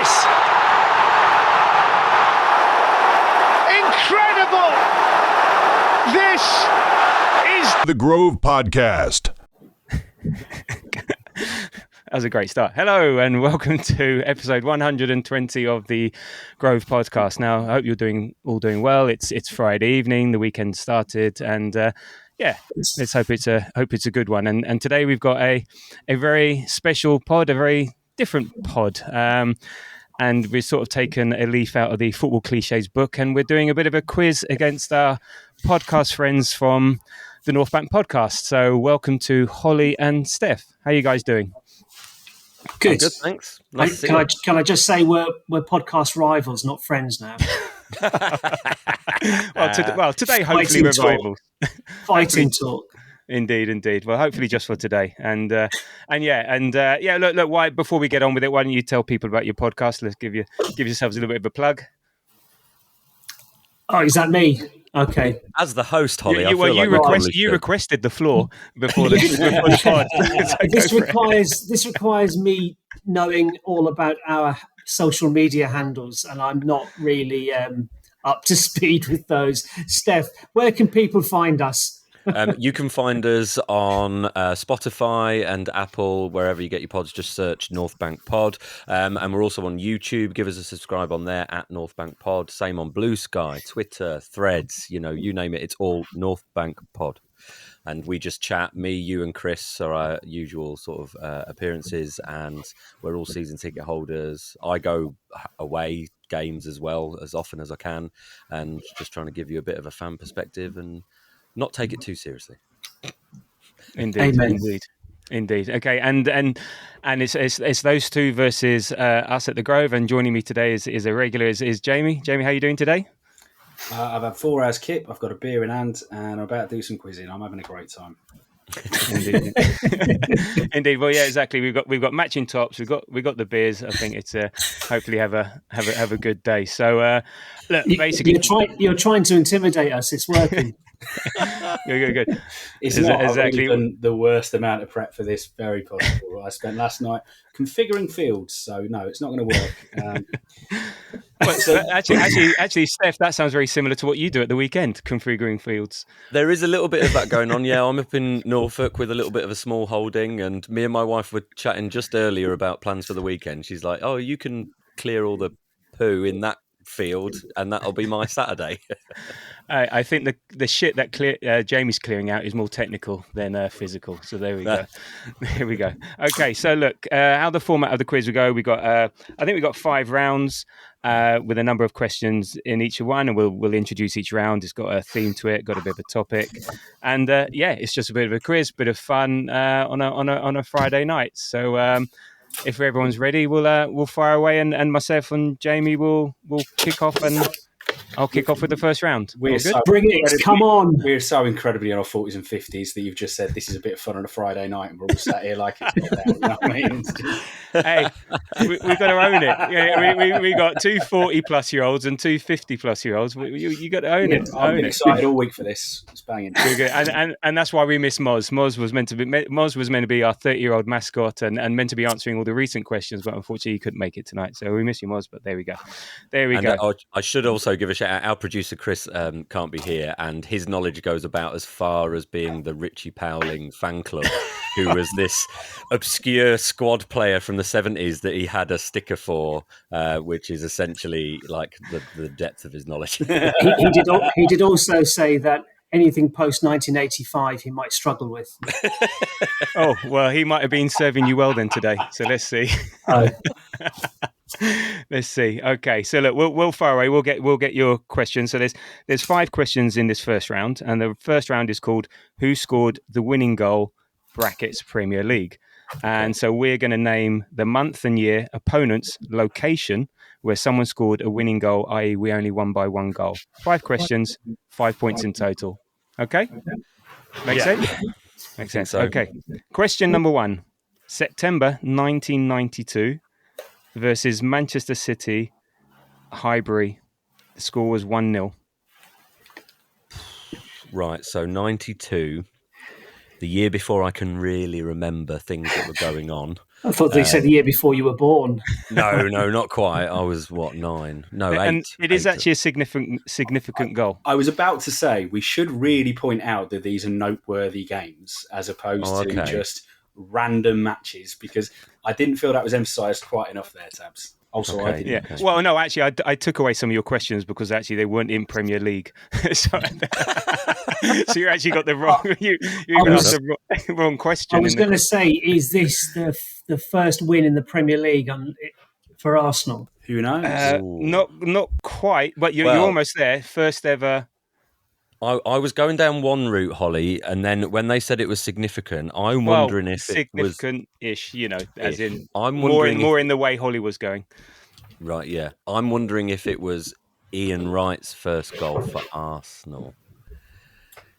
this? Incredible! This is the Grove Podcast. That was a great start. Hello and welcome to episode 120 of the Grove Podcast. Now, I hope you're all doing well. It's Friday evening, the weekend started, and let's hope it's a good one. And today we've got a very special pod, a very different pod. And we've sort of taken a leaf out of the Football Cliches book, and we're doing a bit of a quiz against our podcast friends from the North Bank podcast. So welcome to Holly and Stef. How are you guys doing? Good, thanks. Nice can I just say we're podcast rivals, not friends now. Today hopefully we're rivals. Fighting talk. Indeed. Well, hopefully just for today. And look. Why? Before we get on with it, why don't you tell people about your podcast? Let's give yourselves a little bit of a plug. Oh, is that me? Okay. As the host, Holly, you requested the floor before the pod. This requires me knowing all about our social media handles, and I'm not really up to speed with those. Steph, where can people find us? You can find us on Spotify and Apple, wherever you get your pods. Just search North Bank Pod. And we're also on YouTube. Give us a subscribe on there at North Bank Pod. Same on Blue Sky, Twitter, Threads, you name it. It's all North Bank Pod. And we just chat. Me, you and Chris are our usual sort of appearances, and we're all season ticket holders. I go away games as well as often as I can, and just trying to give you a bit of a fan perspective and not take it too seriously. Indeed. Okay, and it's those two versus us at the Grove. And joining me today is a regular is Jamie. Jamie, how are you doing today? I've had 4 hours kip. I've got a beer in hand, and I'm about to do some quizzing. I'm having a great time. Indeed. Well, yeah, exactly. We've got matching tops. We've got the beers. I think it's hopefully have a good day. So look, basically, you're trying to intimidate us. It's working. Good. It's not exactly done the worst amount of prep for this. Very possible. I spent last night configuring fields, so no, it's not going to work. Actually, Steph, that sounds very similar to what you do at the weekend, configuring fields. There is a little bit of that going on. Yeah, I'm up in Norfolk with a little bit of a small holding, and me and my wife were chatting just earlier about plans for the weekend. She's like, "Oh, you can clear all the poo in that field, and that'll be my Saturday." I think the shit that Jamie's clearing out is more technical than physical. So there we go. There we go. Okay, so look, how the format of the quiz will go. We got, I think we got 5 rounds with a number of questions in each one, and we'll introduce each round. It's got a theme to it, got a bit of a topic, and it's just a bit of a quiz, bit of fun on a Friday night. So. If everyone's ready, we'll fire away, and myself and Jamie will kick off, and I'll kick off with the first round. Bring it! Come on! We're so incredibly in our 40s and 50s that you've just said this is a bit of fun on a Friday night, and we're all sat here like it's not there. You know what I mean? Hey, we've got to own it. Yeah, we got 2 40-plus-year-olds and 2 50-plus-year-olds. You got to own it. I've been excited all week for this. It's banging. And that's why we miss Moz. Moz was meant to be our 30-year-old mascot and meant to be answering all the recent questions, but unfortunately he couldn't make it tonight. So we miss you, Moz. But there we go. I should also give a shout out. Our producer Chris can't be here, and his knowledge goes about as far as being the Richie Powling fan club, who was this obscure squad player from the 70s that he had a sticker for, which is essentially like the depth of his knowledge. He did also say that anything post 1985 he might struggle with. Oh, well, he might have been serving you well then today. So let's see. Let's see. Okay, so look, we'll fire away. We'll get your questions. So there's 5 questions in this first round, and the first round is called "Who scored the winning goal?" brackets Premier League. And so we're going to name the month and year, opponents, location where someone scored a winning goal, i.e. we only won by 1 goal. 5 questions, 5 points in total. Okay? Makes sense? Makes sense. So. Okay. Question number 1. September 1992 versus Manchester City, Highbury. The score was 1-0. Right, so 92. The year before I can really remember things that were going on. I thought they said the year before you were born. No, not quite. I was, 9? No, 8. And it is actually a significant goal. I was about to say, we should really point out that these are noteworthy games as opposed to just random matches, because I didn't feel that was emphasised quite enough there, Tabs. Also, I didn't. Yeah. Okay. Well, no, actually, I took away some of your questions because actually they weren't in Premier League. So you actually got the wrong. You asked the wrong question. I was going to say, is this the first win in the Premier League for Arsenal? Who knows? Not quite, but you're almost there. First ever. I was going down one route, Holly, and then when they said it was significant, I'm wondering if it was significant-ish. As in I'm more in the way Holly was going. Right, yeah. I'm wondering if it was Ian Wright's first goal for Arsenal.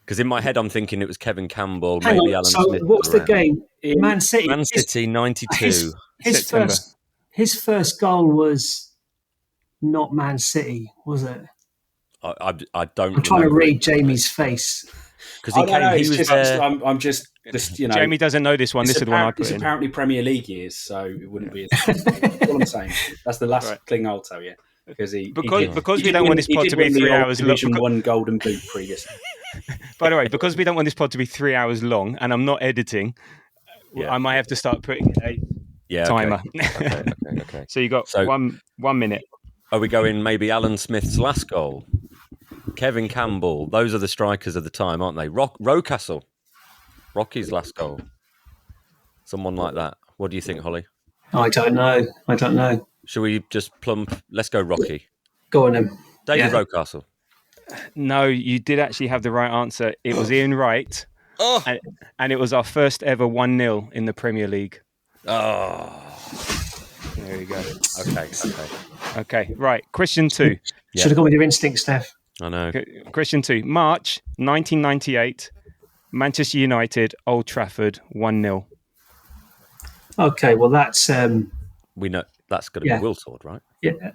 Because in my head, I'm thinking it was Kevin Campbell, maybe Alan Smith. What's the game? Man City. Man City, 92. His first goal was not Man City, was it? I don't. I'm trying to read Jamie's face because he was there. I'm just Jamie doesn't know this one. This is the one I put in. It's apparently Premier League years, so it wouldn't be. That's all I'm saying. That's the last thing I'll tell you. Because we don't want this pod to be 3 hours long. Division 1 Golden Boot previously. By the way, because we don't want this pod to be 3 hours long, and I'm not editing, I might have to start putting a timer. Okay. So you got 1 minute. Are we going maybe Alan Smith's last goal? Kevin Campbell. Those are the strikers of the time, aren't they? Rocastle. Rocky's last goal. Someone like that. What do you think, Holly? I don't know. Should we just plump? Let's go Rocky. Go on then. David Rocastle. No, you did actually have the right answer. It was Ian Wright. And it was our first ever 1-0 in the Premier League. Oh. There you go. Okay. Right. Question 2. Should have gone with your instinct, Steph. I know. Question 2. March 1998. Manchester United, Old Trafford, 1-0. Okay, well that's we know that's going to be Wiltord, right? Yeah.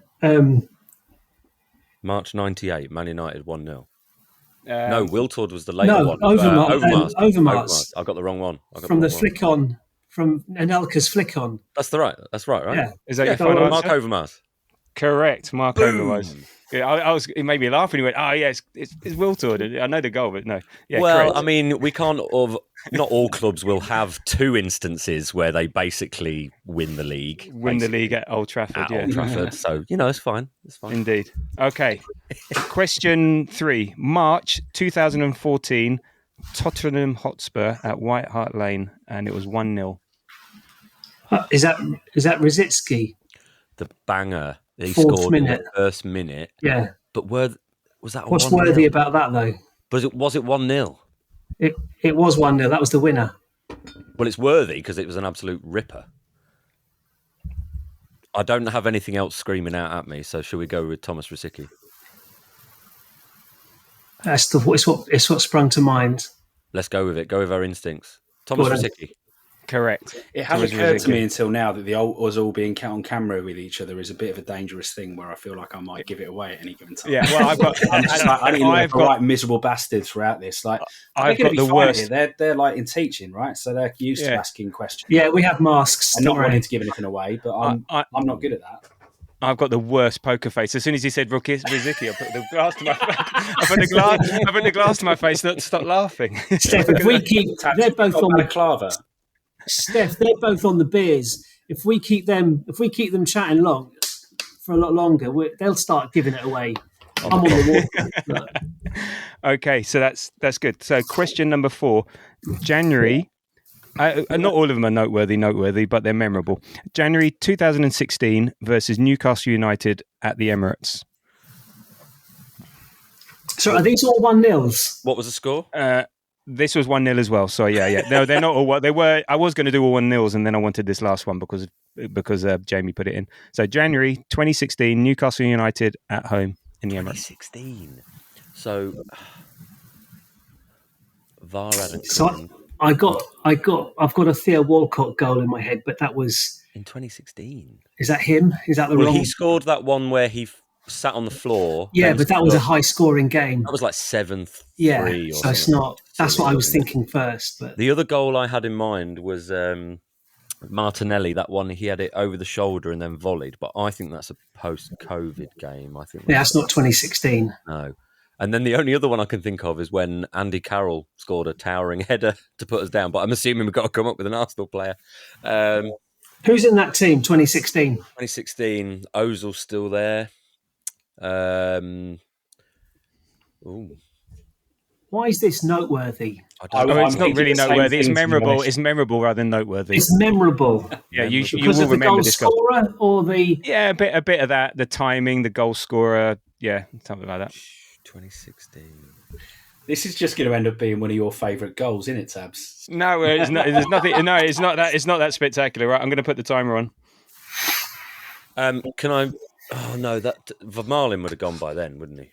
March 98, Man United 1-0. No, Wiltord was the later one. Overmars. I got the wrong one. From the flick on, from Anelka's flick on. That's right, right? Yeah. Is that your final answer? Mark Overmars. Correct, Mark Overmars. Yeah, it made me laugh, and he went, "Oh yeah, it's Wiltord." I know the goal, but no. Yeah, well, correct. I mean, we can't. Not all clubs will have 2 instances where they basically win the league. The league at Old Trafford. Old Trafford. So it's fine. It's fine. Indeed. Okay. Question 3. March 2014. Tottenham Hotspur at White Hart Lane, and it was 1-0. Is that Rosický? The banger. He Fourth scored minute. in the first minute. Yeah. But was that what's 1-0? worthy about that though? Was it 1-0? It was 1-0. That was the winner. Well, it's worthy because it was an absolute ripper. I don't have anything else screaming out at me, so shall we go with Thomas Rosický? It's what sprung to mind. Let's go with it. Go with our instincts. Thomas Rosický. Correct. It hasn't occurred to me until now that us all being on camera with each other is a bit of a dangerous thing where I feel like I might give it away at any given time. Yeah, well, I've got. I've got miserable bastards throughout this. Like, I've got the worst. They're like in teaching, right? So they're used to asking questions. Yeah, we have masks. And not wanting to give anything away, but I'm not good at that. I've got the worst poker face. As soon as he said Rosický, I put the glass to my face. I put the glass to my face not to stop laughing. Steph, if we keep, they're both on the clava. Steph, they're both on the beers. If we keep them chatting long for a lot longer, they'll start giving it away. I'm on the water. Okay, so that's good. So question number 4, January. Not all of them are noteworthy, but they're memorable. January 2016 versus Newcastle United at the Emirates. So are these all 1-0s? What was the score? This was 1-0 as well. So yeah. No, they're not all what they were. I was going to do all 1-0s, and then I wanted this last one because Jamie put it in. So January 2016, Newcastle United at home in the Emirates. 2016. So Vieira. So I've got a Theo Walcott goal in my head, but that was in 2016. Is that him? Is that the wrong? He scored that one where he sat on the floor. Yeah, but that was a high-scoring game. That was like 7-3. Yeah, or so it's something. not. That's what I was thinking first. But the other goal I had in mind was Martinelli. That one, he had it over the shoulder and then volleyed. But I think that's a post-COVID game. I think that's not 2016. No. And then the only other one I can think of is when Andy Carroll scored a towering header to put us down. But I'm assuming we've got to come up with an Arsenal player. Who's in that team, 2016? 2016, Ozil's still there. Why is this noteworthy? It's not really noteworthy. It's memorable. It's memorable rather than noteworthy. It's memorable. Yeah, you because will of the remember goal this goal. scorer or the a bit of that. The timing, the goal scorer. Yeah, something like that. 2016. This is just going to end up being one of your favourite goals, isn't it, Tabs? No, it's not. There's nothing. No, it's not that. It's not that spectacular. Right, I'm going to put the timer on. Can I? Oh no, that Vermaelen would have gone by then, wouldn't he?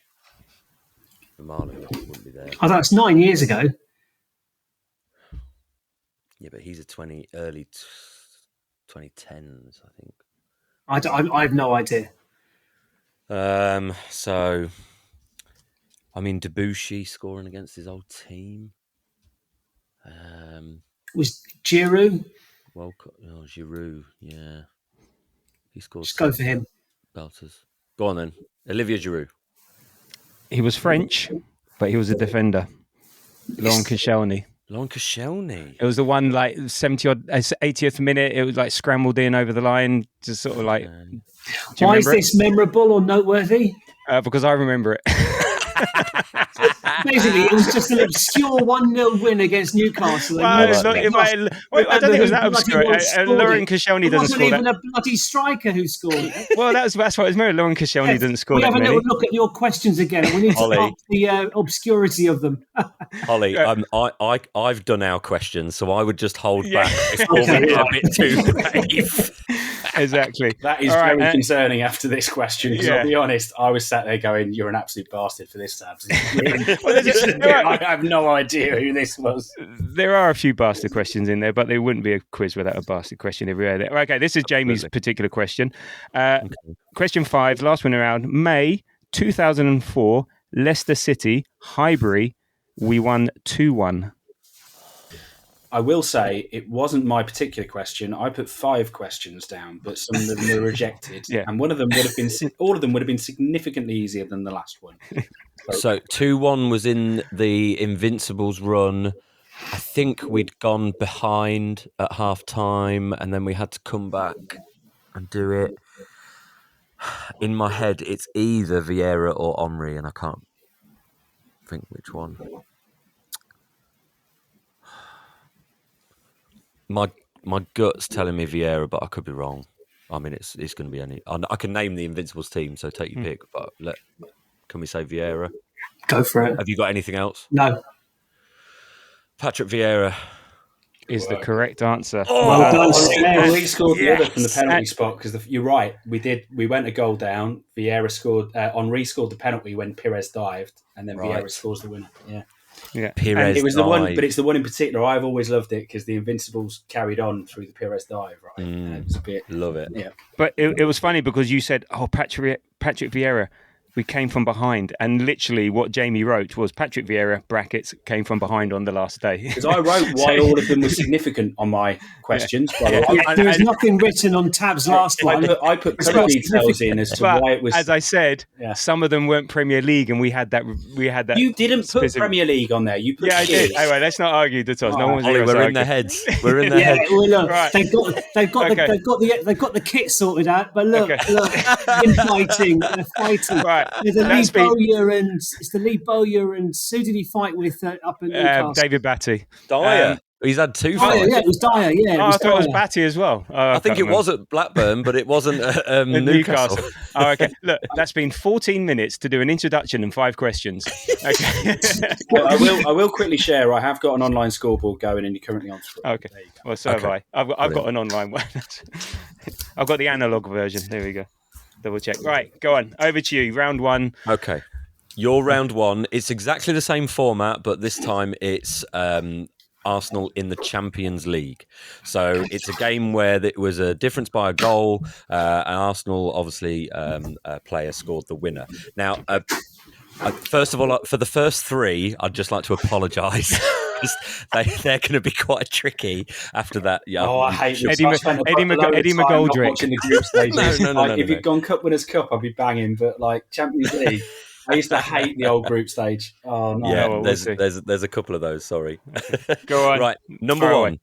Vermaelen wouldn't be there. Oh, that's 9 years ago. Yeah, but he's a early 2010s, I think. I have no idea. So, I mean, Debussy scoring against his old team. Was Giroud? Giroud, yeah. He scored. Just go for him. Belters. Go on then. Olivier Giroud. He was French, but he was a defender. Laurent Koscielny. Laurent Koscielny. It was the one like 80th minute. It was like scrambled in over the line, just sort of like. Why is this memorable or noteworthy? Because I remember it. Basically, it was just an obscure 1-0 win against Newcastle. I don't think it was that obscure. Laurent Koscielny doesn't score that. It wasn't even a bloody striker who scored. Well, that's what it's mirrored. Laurent Koscielny doesn't score that many. We have a little look at your questions again. We need to up the obscurity of them. Holly, I've done our questions, so I would just hold back. It's probably a bit too brave. Exactly. That is very concerning after this question, because I'll be honest, I was sat there going, you're an absolute bastard for this, Tabs. I have no idea who this was. There are a few bastard questions in there, but there wouldn't be a quiz without a bastard question everywhere. Okay, this is Jamie's particular question. Question 5, last one around. May 2004, Leicester City, Highbury, we won 2-1. I will say it wasn't my particular question. I put 5 questions down, but some of them were rejected, and one of them would have been. All of them would have been significantly easier than the last one. So 2-1 was in the Invincibles run. I think we'd gone behind at half time, and then we had to come back and do it. In my head, it's either Vieira or Omri, and I can't think which one. My gut's telling me Vieira, but I could be wrong. I mean, it's going to be any. I can name the Invincibles team, so take your pick. But can we say Vieira? Go for it. Have you got anything else? No. Patrick Vieira is the correct answer. Well done. Henry scored the other from the penalty spot, because you're right. We went a goal down. Vieira scored. Henry scored the penalty when Pires dived, and then Vieira scores the winner. Yeah. Pires and it was the one, but it's the one in particular. I've always loved it because the Invincibles carried on through the Pires dive, right? And it was a bit, love it. Yeah, but it was funny because you said, "Oh, Patrick Vieira." We came from behind, and literally what Jamie wrote was Patrick Vieira brackets came from behind on the last day. Because I wrote why all of them were significant on my questions. There was nothing written on Tab's last one. I put colour details in as to why it was. As I said, some of them weren't Premier League, and we had that. You didn't put Premier League on there. You put I did. Anyway, let's not argue the toss. No one's Holly, we're in their heads. We're in their heads. Well, look, right. They've got the kit sorted out, but look, in fighting, they're fighting. Right. There's a Lee Bowyer it's the Lee Bowyer and who did he fight with up in Newcastle? David Batty. Dyer. He's had 2 fights. Yeah, it was Dyer. Yeah, I thought it was Batty as well. I think it was at Blackburn, but it wasn't at Newcastle. Okay. Look, that's been 14 minutes to do an introduction and 5 questions. Okay. I will quickly share. I have got an online scoreboard going, and you're currently on screen. Okay. Well, so have I. I've got an online one. I've got the analog version. There we go. Double check. Right, go on. Over to you. Round 1. Okay. Your round 1. It's exactly the same format, but this time it's Arsenal in the Champions League. So it's a game where it was a difference by a goal. And Arsenal, obviously, a player scored the winner. Now, first of all, for the first three, I'd just like to apologise. They're going to be quite tricky after that. Yeah, I hate Eddie McGoldrick. Watching the group stages. No. If you'd gone Cup Winners' Cup, I'd be banging. But like Champions League, I used to hate the old group stage. Oh no! Yeah, there's a couple of those. Sorry. Go on. Right, number one.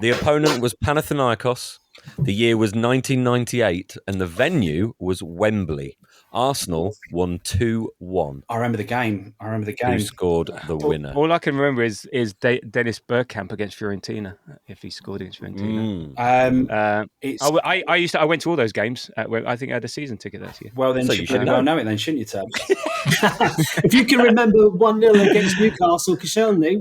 The opponent was Panathinaikos. The year was 1998, and the venue was Wembley. Arsenal won 2-1. I remember the game. Who scored the winner? All I can remember is Dennis Bergkamp against Fiorentina. If he scored against Fiorentina, I went to all those games. I think I had a season ticket that year. Well, then you should know it, then, shouldn't you, Tab? If you can remember 1-0 against Newcastle, Koscielny,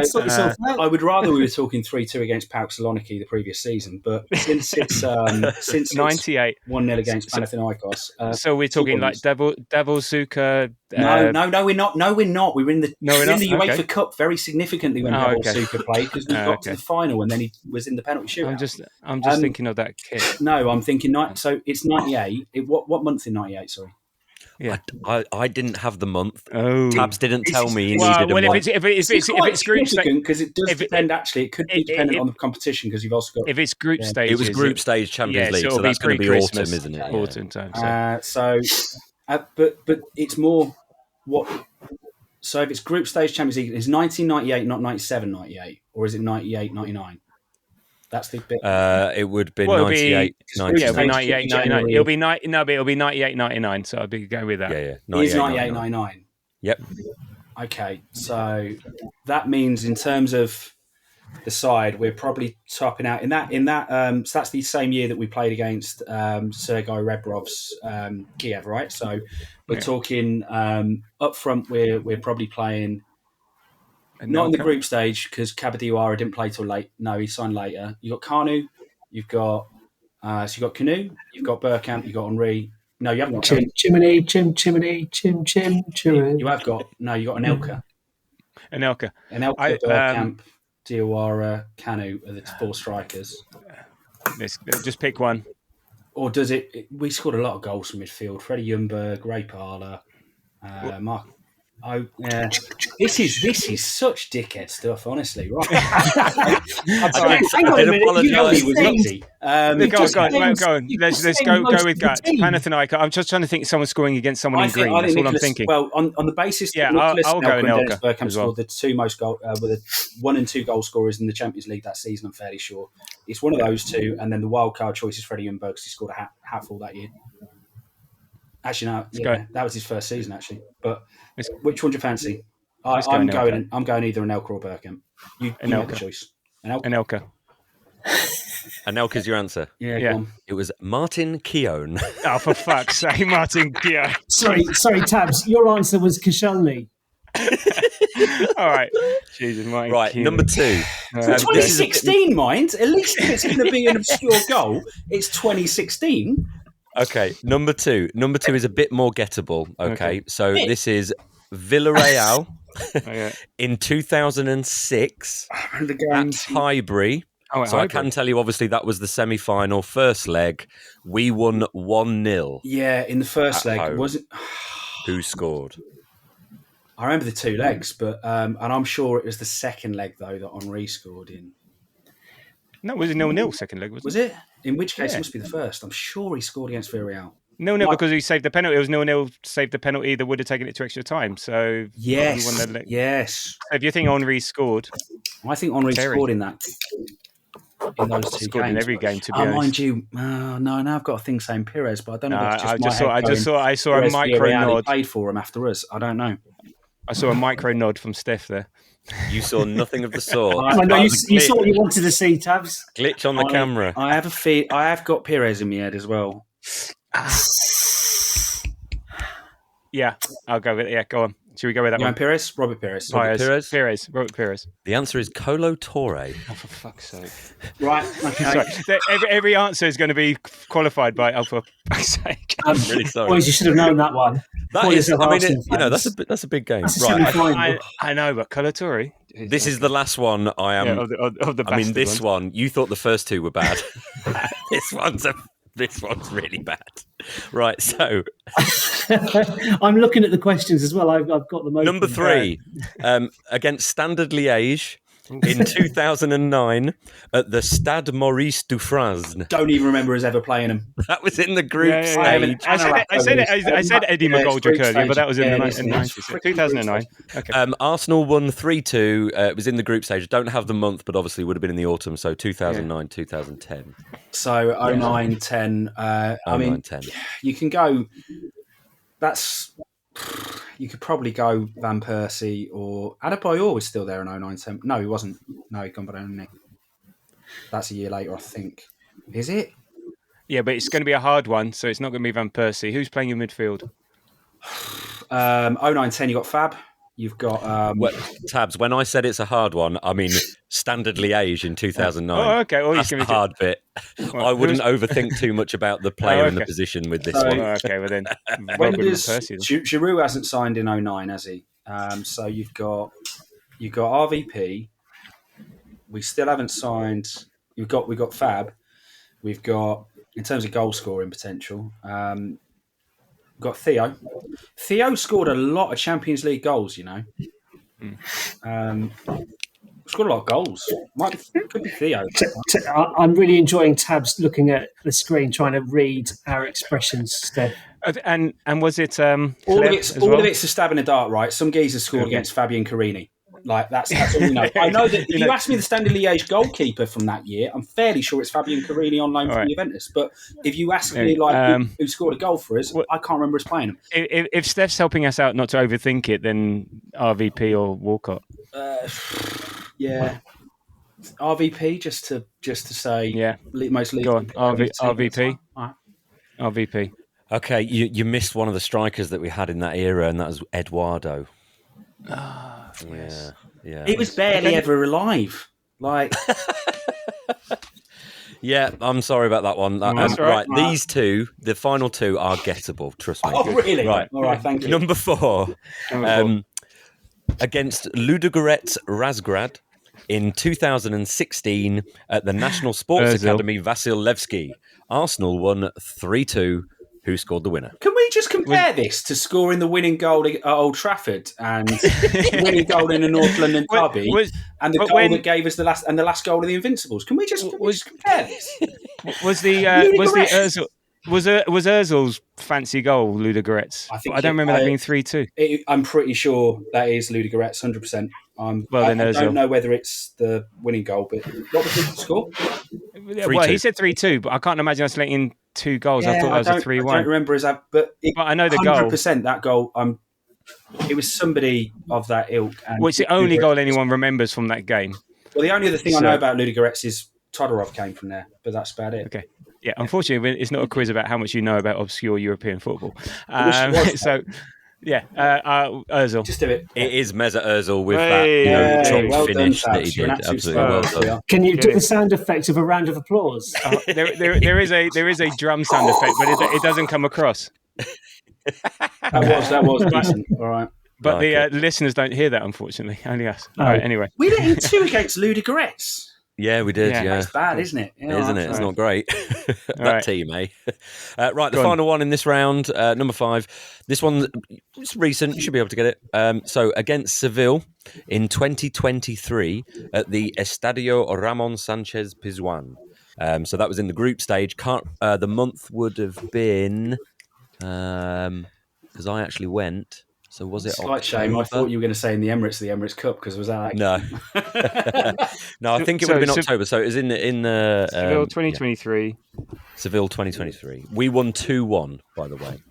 sort yourself out. I would rather we were talking 3-2 against PAOK Saloniki the previous season, but since it's 98 1-0 against Panathinaikos. So we're talking like Devil Suka. No, we're not. No, we're not. We were in the UEFA Okay. Cup very significantly when Devil Suka played because we got to the final and then he was in the penalty shootout. I'm just thinking of that kid. No, I'm thinking so it's 98. What month in 98? Sorry. Yeah, I didn't have the month. Oh, Tabs didn't tell me he needed a month. If it's group stage, because it does depend. Actually, it could be dependent on the competition because you've also got. If it's group stage, it was group stage Champions League, so that's going to be autumn, isn't it? Autumn time. But it's more what. So if it's group stage Champions League, is 1998 not 97-98, or is it 98-99? That's the bit. It would be 98. It'll be 98-99. It'll be 98-99. So I'd be going with that. Yeah. It's 98-99. Yep. Okay, so that means in terms of the side, we're probably topping out in that. So that's the same year that we played against Sergei Rebrov's Kiev, right? So we're talking up front. We're probably playing. Not in the group stage because Kabadiwara didn't play till late. No, he signed later. You got Kanu, you've got Canoe, you've got Bergkamp, you've got Henri. No, you haven't got Chimney. You have got you got Anelka, Bergkamp, Diawara, Kanu are the four strikers. Let's just pick one. Or does it? We scored a lot of goals from midfield. Freddie Ljungberg, Ray Parler, Mark. Oh yeah, this is such dickhead stuff, honestly. Right? Hang on a minute. He was lucky. Go on. Let's go with guts. Panathinaikos. I'm just trying to think of someone scoring against someone in green. That's all I'm thinking. Well, on the basis that I'll go Dennis Bergkamp scored the two most goal, were the 1 and 2 goal scorers in the Champions League that season. I'm fairly sure it's one of those two, and then the wild card choice is Freddie Ljungberg because he scored a hatful that year. Actually, no, that was his first season. Actually, but which one do you fancy? I'm going either Anelka or Bergkamp. You make the choice. Anelka. Anelka's your answer. Yeah. It was Martin Keown. Oh, for fuck's sake, Martin Keown. Sorry, Tabs. Your answer was Koscielny. All right. Jesus, Martin right, Keown. number 2. 2016, mind. At least if it's going to be an obscure goal, it's 2016. Okay, number 2. Number 2 is a bit more gettable. Okay. So this is Villarreal in 2006 at Highbury. I can tell you, obviously, that was the semi-final first leg. We won 1-0. Yeah, in the first leg. Home. Was it? Who scored? I remember the 2 legs, but and I'm sure it was the second leg though that Henri scored in. No, it was a 0-0 second leg, was it? In which case, it must be the first. I'm sure he scored against Villarreal. 0-0 because he saved the penalty. It was 0-0, saved the penalty that would have taken it to extra time. So yes. If you think Henri scored, I think Henri scored in that. In those 2 scored games, in every game. To be honest, mind you, now I've got a thing saying Pires, but I don't know. I saw a micro nod. Paid for him after us. I don't know. I saw a micro nod from Stef there. You saw nothing of the sort. You saw what you wanted to see, Tabs. Glitch on the camera. I have got Pires in my head as well. Yeah, I'll go with it. Yeah, go on. Should we go with that one? Pires? Robert Pires. Robert Pires. The answer is Colo Torre. Oh, for fuck's sake. Right. Okay. Sorry. Every answer is going to be qualified by for fuck's sake. I'm really sorry. Boys, you should have known that one. That is, I mean, that's a big game. That's right. a I know, but Colo Torre. This is the last one I am. Yeah, of the I mean, bastard this ones. one, you thought the first two were bad. this one's really bad. Right, so I'm looking at the questions as well. I've got them open. number 3, against Standard Liège in 2009 at the Stade Maurice Dufresne. Don't even remember us ever playing them. That was in the group Yeah. stage. I said Eddie Yeah, it's McGoldrick group earlier, but that was in stage. the Yeah, it is. 90s. 2009. Okay. Arsenal won 3-2. It was in the group stage. Don't have the month, but obviously would have been in the autumn. So 2009, 2010. So 09, 10. I mean, 09, 10. you can go. You could probably go Van Persie or Adebayor was still there in 09, 10. No, he wasn't. No, he'd gone by then. That's a year later, I think. Is it? Yeah, but it's going to be a hard one, so it's not going to be Van Persie. Who's playing in midfield? 09, 10, you got Fab. You've got Tabs, when I said it's a hard one, I mean Standard Liège in 2009. Oh, okay. Oh, That's the hard bit. I wouldn't overthink too much about the player in the position with this one. Oh, okay, well then. when Van does Persie, then. Giroud hasn't signed in 09, has he? So you've got RVP. We still haven't signed. We've got Fab. We've got, in terms of goal scoring potential, we've got Theo. Theo scored a lot of Champions League goals, you know. Scored a lot of goals. Could be Theo. I'm really enjoying Tabs looking at the screen, trying to read our expressions, Steph. And was it All of it's a stab in the dark, right? Some geezer scored against Fabian Carini. Like that's all you know. I know that if you ask me the Standard Liège goalkeeper from that year, I'm fairly sure it's Fabian Carini on loan from Juventus. But if you ask me who scored a goal for us, I can't remember us playing him. If Steph's helping us out not to overthink it, then RVP or Walcott. Yeah, RVP just to say most league. Go on, RVP. Right. RVP. Okay, you missed one of the strikers that we had in that era, and that was Eduardo. Yeah. He was barely ever alive. Like, yeah, I'm sorry about that one. Right, these two, the final two, are gettable. Trust me. Oh, really? Right, all right. Thank you. Number 4, against Ludogorets Razgrad in 2016 at the National Sports Academy Vasilevsky. Arsenal won 3-2. Who scored the winner? Can we just compare this to scoring the winning goal at Old Trafford and winning goal in the North London derby and the goal that gave us the last goal of the Invincibles? Can we just compare this? Was Ozil's fancy goal Ludogorets? I don't remember that being 3-2. I'm pretty sure that is Ludogorets, 100%. I don't know whether it's the winning goal, but what was the score? Well, he said 3-2, but I can't imagine us letting 2 goals. I thought that was a 3-1. I don't remember but I know the 100% goal. That goal. It was somebody of that ilk. Well, it's the only goal anyone remembers from that game. Well, the only other thing I know about Ludogorets is Todorov came from there, but that's about it. Okay. Yeah, unfortunately, it's not a quiz about how much you know about obscure European football. Ozil. Just do it. It is Mesut Ozil with that top finish that he did. Absolutely well done. Can you do the sound effect of a round of applause? There is a drum sound effect, but it doesn't come across. That was decent. All right. But the listeners don't hear that, unfortunately. Only us. All right, anyway. We let in 2 against Ludogorets. Yeah, we did. Yeah, it's bad, isn't it? Yeah, isn't it? It's not great. That team, eh? Right, the Go final one in this round, number 5. This one, it's recent. You should be able to get it. So against Seville in 2023 at the Estadio Ramon Sanchez Pizjuan. So that was in the group stage. The month would have been because I actually went. So was it? Slight shame. I thought you were going to say in the Emirates Cup because was that? No, no. I think it would have been October. So it was in the Seville 2023. Seville 2023. We won 2-1, by the way.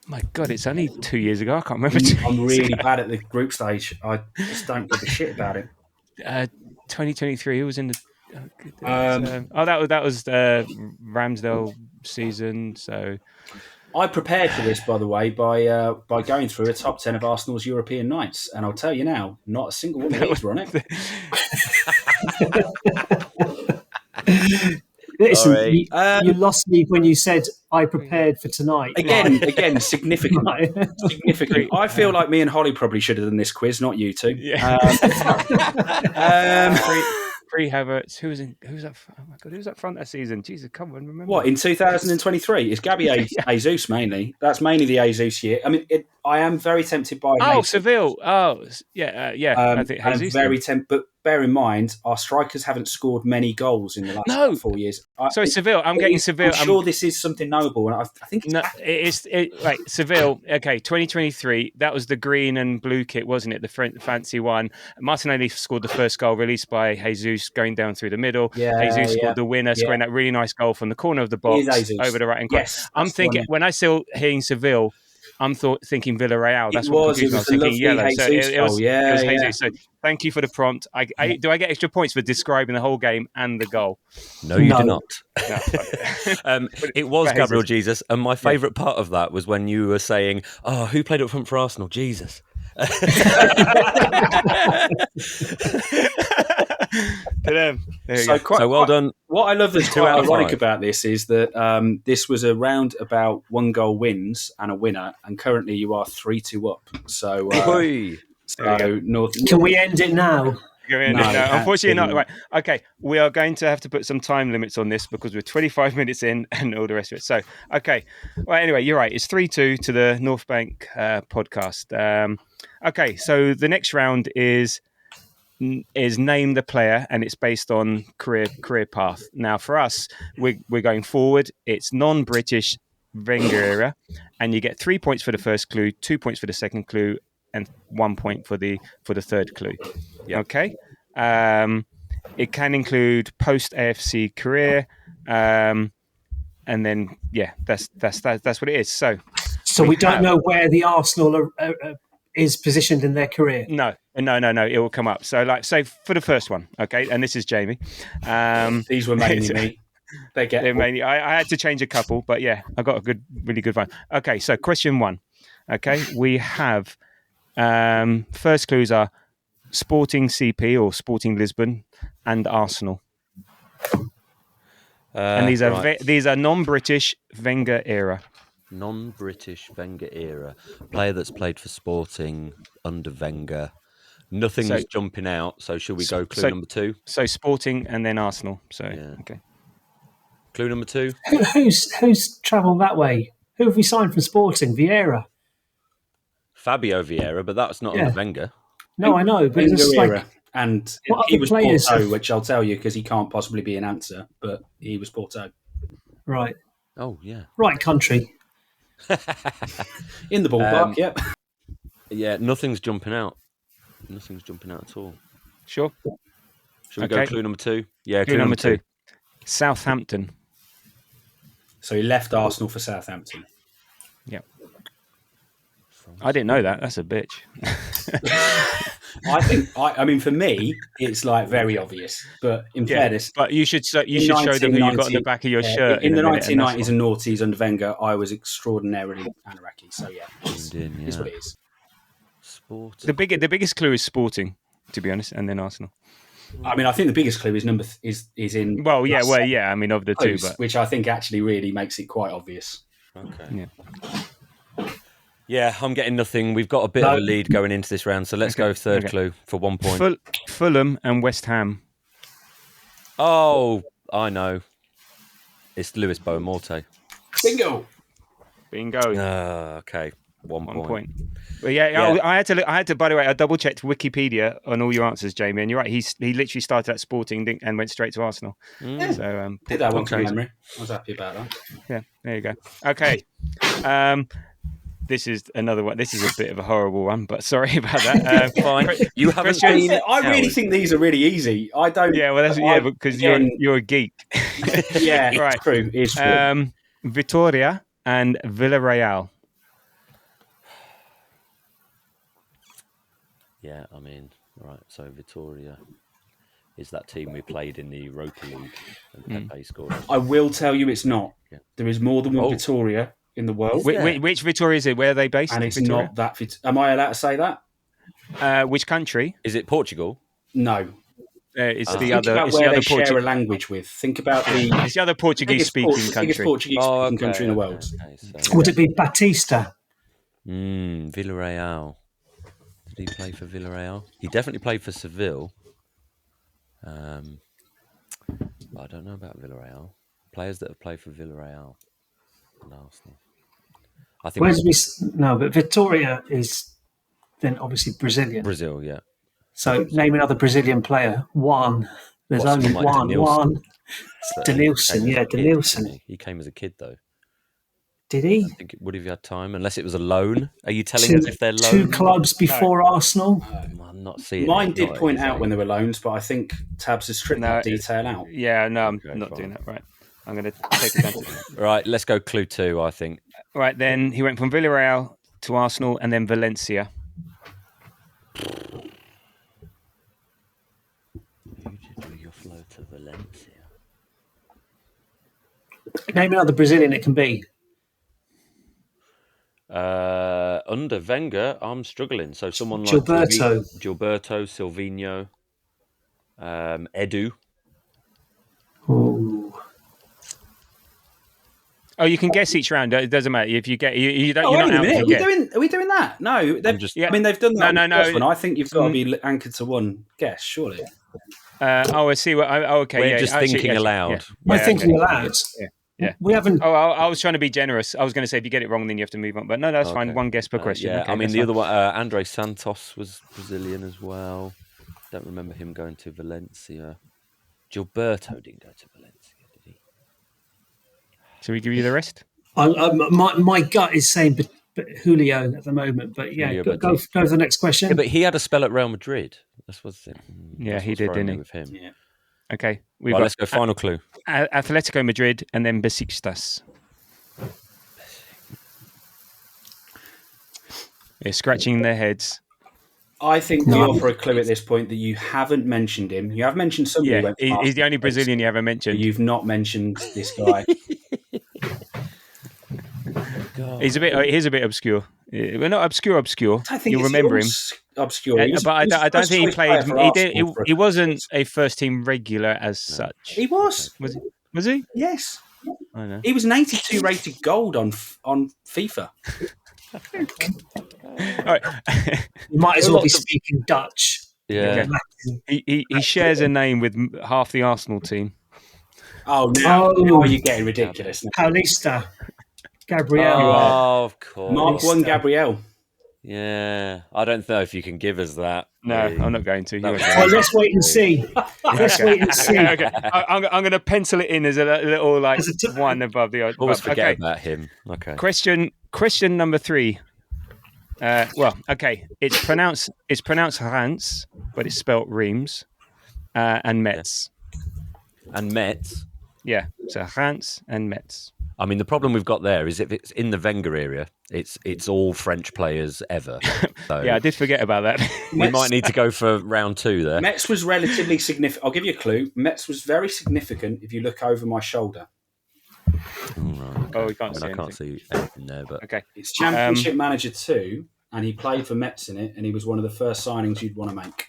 My God, it's only 2 years ago. I can't remember. I'm really bad at the group stage. I just don't give a shit about it. 2023. Who was in the? That was Ramsdale season. So. I prepared for this, by the way, by going through a top 10 of Arsenal's European nights, and I'll tell you now, not a single one of these were on it. Listen, Sorry. you lost me when you said I prepared for tonight. Again, significant. Significant. I feel like me and Holly probably should have done this quiz, not you two. Yeah. Free Havertz. Who's that? Oh my god, who's up front that season? Jesus, come on, remember. What, in 2023? It's Gabby Jesus mainly. That's mainly the Jesus year. I mean, I am very tempted by. Oh, Jesus. Seville. Oh, yeah. I think I'm Jesus. very tempted, but bear in mind, our strikers haven't scored many goals in the last 4 years. Sorry, Seville. I'm getting Seville. I'm sure this is something noble, and I think it's right. Seville. Okay, 2023. That was the green and blue kit, wasn't it? The fancy one. Martinelli scored the first goal, released by Jesus, going down through the middle. Jesus scored the winner, scoring that really nice goal from the corner of the box over the right hand corner. Yes, I'm thinking when I still hearing Seville, I'm thinking Villarreal. That's what confused me. I was thinking yellow. So it was Jesus. So thank you for the prompt. Do I get extra points for describing the whole game and the goal? No, you do not. No. It was Gabriel Jesus, and my favourite part of that was when you were saying, "Oh, who played up front for Arsenal?" Jesus. So well done. What I love that's quite ironic about this is that this was a round about 1-goal wins and a winner, and currently you are 3-2 up. So, North. Can we end it now? No, unfortunately not. Right. Okay, we are going to have to put some time limits on this because we're 25 minutes in and all the rest of it. So, okay. Well, anyway, you're right. It's 3-2 to the North Bank podcast. Okay, so the next round is name the player, and it's based on career path. Now, for us, we're going forward. It's non-British Wenger era, and you get 3 points for the first clue, 2 points for the second clue, and 1 point for the third clue. Yep. Okay. It can include post AFC career, and then that's what it is. So we don't know where the Arsenal is positioned in their career. No. It will come up. So, for the first one, okay, and this is Jamie. These were mainly me. They're mainly. I had to change a couple, but yeah, I got a really good one. Okay, so question 1. Okay, we have first clues are Sporting CP or Sporting Lisbon and Arsenal, and these are non-British Wenger era. Non-British Wenger era player that's played for Sporting under Wenger. Nothing's jumping out. So should we go clue number 2? So Sporting and then Arsenal. So okay. Clue number 2. Who's travelled that way? Who have we signed from Sporting? Vieira. Fabio Vieira, but that's not under Wenger. No, I know, but it's like, and he was Porto, which I'll tell you because he can't possibly be an answer, but he was Porto. Right. Oh yeah. Right country. In the ballpark, yep. Yeah, nothing's jumping out. Nothing's jumping out at all. Sure. Should we go clue number 2? Yeah, clue number 2. Southampton. So he left Arsenal for Southampton. Yep. I didn't know that. That's a bitch. I mean, for me, it's like very obvious. But in fairness, but you should show them who you've got on the back of your shirt. In the 1990s and noughties under Wenger, I was extraordinarily Anoraki. So it's what it is. Sporting. The biggest clue is Sporting, to be honest, and then Arsenal. I mean, I think the biggest clue is is in. Well, yeah. I mean, of the two, but which I think actually really makes it quite obvious. Okay. Yeah, I'm getting nothing. We've got a bit of a lead going into this round, so let's go third clue for 1 point. Fulham and West Ham. Oh, I know. It's Lewis Boamorte. Bingo. Okay. 1 point. Well, I had to. By the way, I double checked Wikipedia on all your answers, Jamie, and you're right. He literally started at Sporting and went straight to Arsenal. So did that one from memory. I was happy about that. Yeah, there you go. Okay. This is another one. This is a bit of a horrible one, but sorry about that. Fine. You haven't seen. I really think these are really easy. I don't. Yeah, well, because you're a geek. Yeah, right. It's true. Vitoria and Villarreal. Yeah, I mean, right. So Vitoria is that team we played in the Europa League and Pepe scored. I will tell you, it's not. Yeah. There is more than one Vitoria in the world. Which Vitoria is it? Where are they based? And it's not that. Am I allowed to say that? Which country? Is it Portugal? No. It's Think the other. about It's where the they other share a Portuguese. language with. Think about the It's the other Portuguese-speaking country. country in the world. Okay, so, Would it be Batista? Villarreal. Did he play for Villarreal? He definitely played for Seville. But I don't know about Villarreal. Players that have played for Villarreal and Arsenal. I think No, but Victoria is then obviously Brazilian. Brazil, yeah. So name another Brazilian player. One. There's What, only someone like one. Denilson? One. So Denilson, he came as yeah, a kid, Denilson. didn't he came as a kid, though. Did I he? don't think it would have had time, unless it was a loan. Are you telling us if they're Two loans? clubs before Arsenal? I'm not seeing Mine it. did Not at point his out age. when they were loans, but I think Tabs has stripped that detail out. Yeah, no, I'm Okay, not fine. doing that. Right, I'm going to take it down to. Right, let's go clue 2, I think. Right, then he went from Villarreal to Arsenal and then Valencia. Who did do your flow to Valencia? Name another Brazilian it can be. Under Wenger, I'm struggling. So someone like Gilberto. Gilberto, Silvinho, Edu. Ooh. Oh, you can guess each round. It doesn't matter if you get. You don't. Oh, You're wait not a out minute. to get. Are we doing that? No. They've just- I mean, they've done that. No, on no, the first no. one. I think you've got to be anchored to one guess, surely. I see. What? Okay, We're yeah. just actually, thinking aloud. Yeah. We're Yeah, thinking okay. aloud. Yeah. We haven't. Oh, I was trying to be generous. I was going to say if you get it wrong, then you have to move on. But no, that's fine. Okay. One guess per question. Yeah, Okay, I mean that's the fine. other one, Andre Santos was Brazilian as well. Don't remember him going to Valencia. Gilberto didn't go to Valencia, did he? Shall we give you the rest? My gut is saying but Julio at the moment. But yeah, Julio go for the next question. Yeah, but he had a spell at Real Madrid. That's what's it. Yeah, that's he what's did, throwing didn't me he? with him. Yeah. Okay, we've Right, got let's go. Final clue. Atletico Madrid and then Besiktas. They're scratching their heads. I think we offer a clue at this point that you haven't mentioned him. You have mentioned somebody. who Yeah, went he's the only past, Brazilian you ever but mentioned. you've not mentioned this guy. He's a bit obscure. Well, not obscure. I think You'll remember him. Obscure. He was- But he was I don't first think he choice played. player for He did. Arsenal for a He couple of wasn't years. a first team regular as such. He was. Was he? Yes. I know. He was an 82 rated gold on FIFA. All right. You might as well be speaking Dutch. Yeah. he shares a name with half the Arsenal team. Oh, now you're getting ridiculous. Now. Paulista. Gabriel. Oh, of course. Mark 1 Gabriel. Yeah, I don't know if you can give us that. No, I'm not going to. That was Well, let's wait and see. Let's wait and see. Okay. I'm going to pencil it in as a little like one above the other. Always forget Okay. about him. Okay. Question number 3. It's pronounced Hans, but it's spelt Reims, and Metz. And Metz. Yeah, so Hans and Metz. I mean, the problem we've got there is if it's in the Wenger area, it's all French players ever. So Yeah, I did forget about that. we might need to go for round 2 there. Metz was relatively significant. I'll give you a clue. Metz was very significant if you look over my shoulder. Right, Oh, we can't I see mean, I can't anything. see anything there, but Okay. It's Championship Manager 2, and he played for Metz in it, and he was one of the first signings you'd want to make.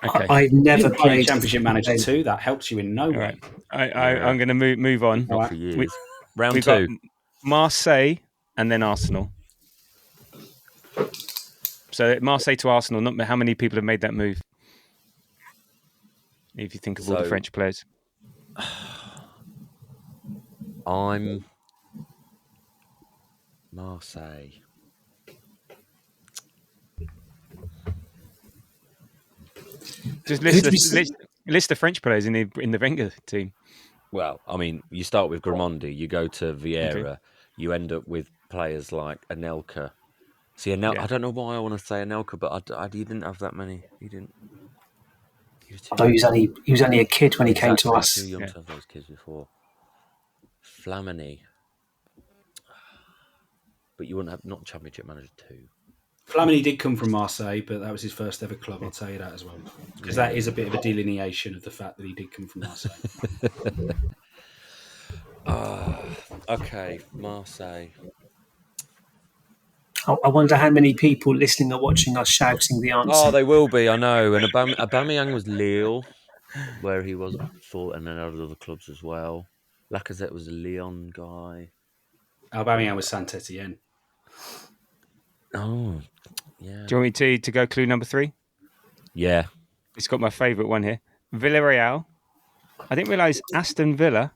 Okay. I've never Played played Championship Manager 2. That helps you in no way. All right. I'm going to move on. not for years. We- round We've 2. got Marseille and then Arsenal. So Marseille to Arsenal. Not how many people have made that move? If you think of all the So- French players. I'm Marseille. Just Who did we say? list the French players in the Wenger team. Well, I mean, you start with Gramondi, you go to Vieira, Okay. you end up with players like Anelka. See, Anelka, Yeah. I don't know why I want to say Anelka, but he didn't have that many. He didn't. He was too Although he was only a kid when he came to Exactly, us. Too young Yeah. to have those kids before. Flamini. But you wouldn't have not Championship Manager 2. Flamini did come from Marseille, but that was his first ever club, I'll tell you that as well. Because that is a bit of a delineation of the fact that he did come from Marseille. Okay, Marseille. I wonder how many people listening or watching are shouting the answer. Oh, they will be, I know. And Aubameyang was Lille, where he was before, and then other clubs as well. Lacazette was a Lyon guy. Aubameyang was Saint-Étienne. Oh, yeah. Do you want me to go clue number 3? Yeah. It's got my favourite one here. Villarreal. I didn't realise Aston Villa,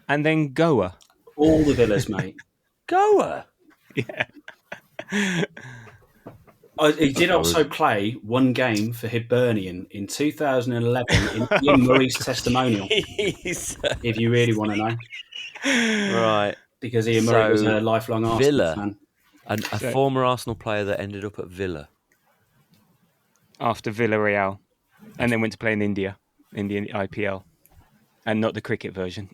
and then Goa. All the Villas, mate. Goa. Yeah. He did also play one game for Hibernian in 2011 in Ian Murray's testimonial, if you really want to know. Right. Because Ian Murray was a lifelong Arsenal Villa, fan. a former Arsenal player that ended up at Villa. After Villarreal, and then went to play in India, in the IPL, and not the cricket version.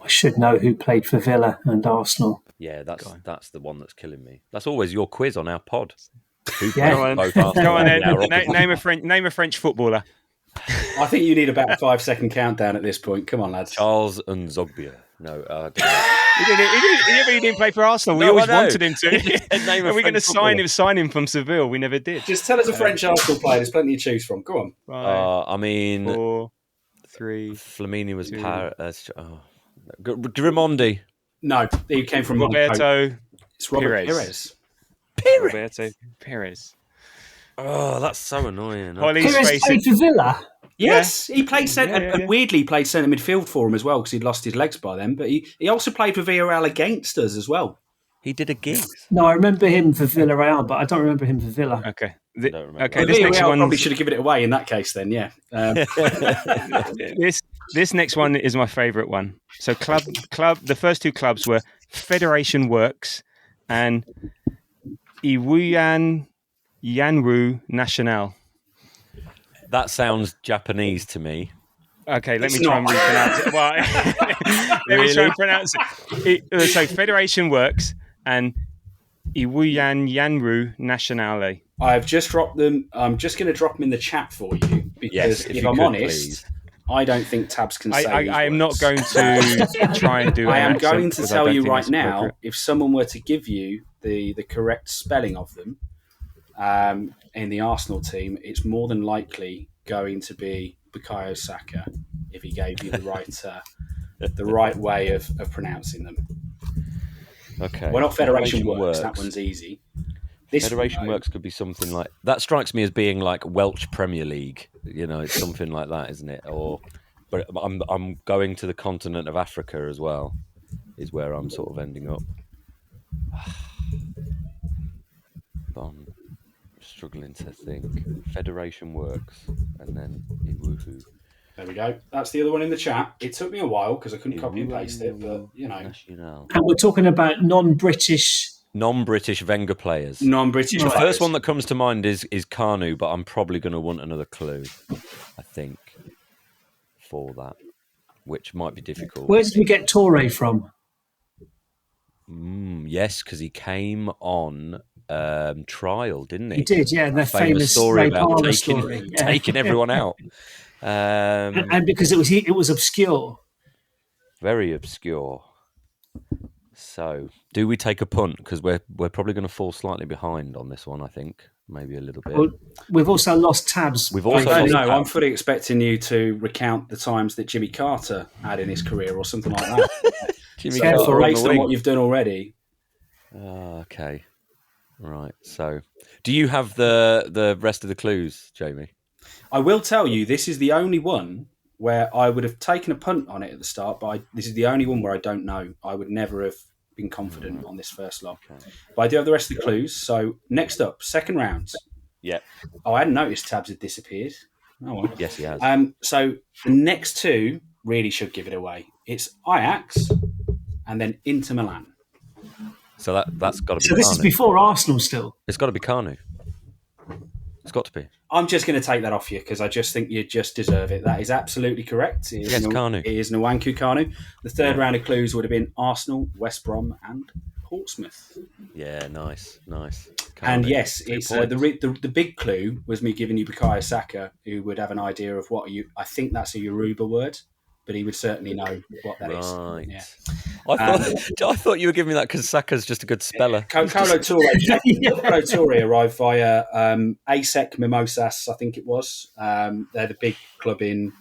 I should know who played for Villa and Arsenal. Yeah, that's the one that's killing me. That's always your quiz on our pod. Who Yeah. played both Go Arsenal on and then. our opposite? Name a French footballer. I think you need about a 5-second countdown at this point. Come on, lads. Charles and Zogbia. No, I don't know. He didn't play for Arsenal. We No, always I know. wanted him to. Name a Are we going to French sign him from Seville? We never did. Just tell us a French Arsenal player. There's plenty to choose from. Go on. 5, I mean, 4, 3. Flamini was 2. Grimondi. No, he came from Monaco. Roberto It's Robert Perez. Perez. Roberto Perez. Oh, that's so annoying. Holly's Perez face. played for Villa. Yes, he played centre, Yeah. and weirdly played centre midfield for him as well because he'd lost his legs by then. But he also played for Villarreal against us as well. He did a gig. No, I remember him for Villarreal, but I don't remember him for Villa. Okay. don't remember. Okay. Well, This next Villarreal one. probably should have given it away in that case. Then, yeah. This next one is my favourite one. So club. The first 2 clubs were Federation Works and Iwuyan Yanru Nacional. That sounds Japanese to me. Okay, let It's me try not. and repronounce it. Well, let me try and pronounce it. So Federation Works and Iwuyan Yanru Nationale. I've just dropped them. I'm just going to drop them in the chat for you because Yes, if you I'm could, honest, please. I don't think Tabs can say these I am not words. going to try and do. I an am accent going to because I tell don't you think right it's now, appropriate. if someone were to give you the correct spelling of them in the Arsenal team, it's more than likely going to be Bukayo Saka if he gave you the right way of pronouncing them. Okay. Well, not Federation Works. That one's easy. This Federation one, though, Works could be something like that. Strikes me as being like Welsh Premier League. You know, it's something like that, isn't it? But I'm going to the continent of Africa as well. Is where I'm sort of ending up. But I'm struggling to think. Federation Works, and then Iwuhu. There we go. That's the other one in the chat. It took me a while because I couldn't copy and paste it, but Nacional. And we're talking about non-British. Non-British Wenger players. non-British The players. first one that comes to mind is Kanu, but I'm probably going to want another clue, I think, for that, which might be difficult. Where did we get Torre from? Yes, because he came on trial, didn't he? He did, yeah. The famous story Ray about Parlour taking, story. Yeah. taking everyone out. And because it was obscure. Very obscure. So, do we take a punt? Because we're probably going to fall slightly behind on this one, I think. Maybe a little bit. Well, we've also lost Tabs. We've also I lost don't know. I'm Tabs. fully expecting you to recount the times that Jimmy Carter had in his career or something like that. Jimmy Careful, Carter on Based the on wing. what you've done already. Okay. Right. So, do you have the rest of the clues, Jamie? I will tell you, this is the only one where I would have taken a punt on it at the start, but this is the only one where I don't know. I would never have been confident on this first lot. Okay. But I do have the rest of the clues. So next up, second round. Yeah. Oh, I hadn't noticed Tabs had disappeared. Oh well. Yes, he has. So the next 2 really should give it away. It's Ajax and then Inter Milan. So that's got to be So this is Kanu. before Arsenal still. It's got to be Kanu. It's got to be. I'm just going to take that off you because I just think you just deserve it. That is absolutely correct. It is Yes, Kanu. It is Nwanku Kanu. The third round of clues would have been Arsenal, West Brom, and Portsmouth. Yeah, nice. And Kanu. yes, 2 it's points. the big clue was me giving you Bukayo Saka, who would have an idea of what I think that's a Yoruba word, but he would certainly know what that is. Right. Yeah. I thought you were giving me that because Saka's just a good speller. Colo Torre arrived via ASEC Mimosas, I think it was. They're the big club in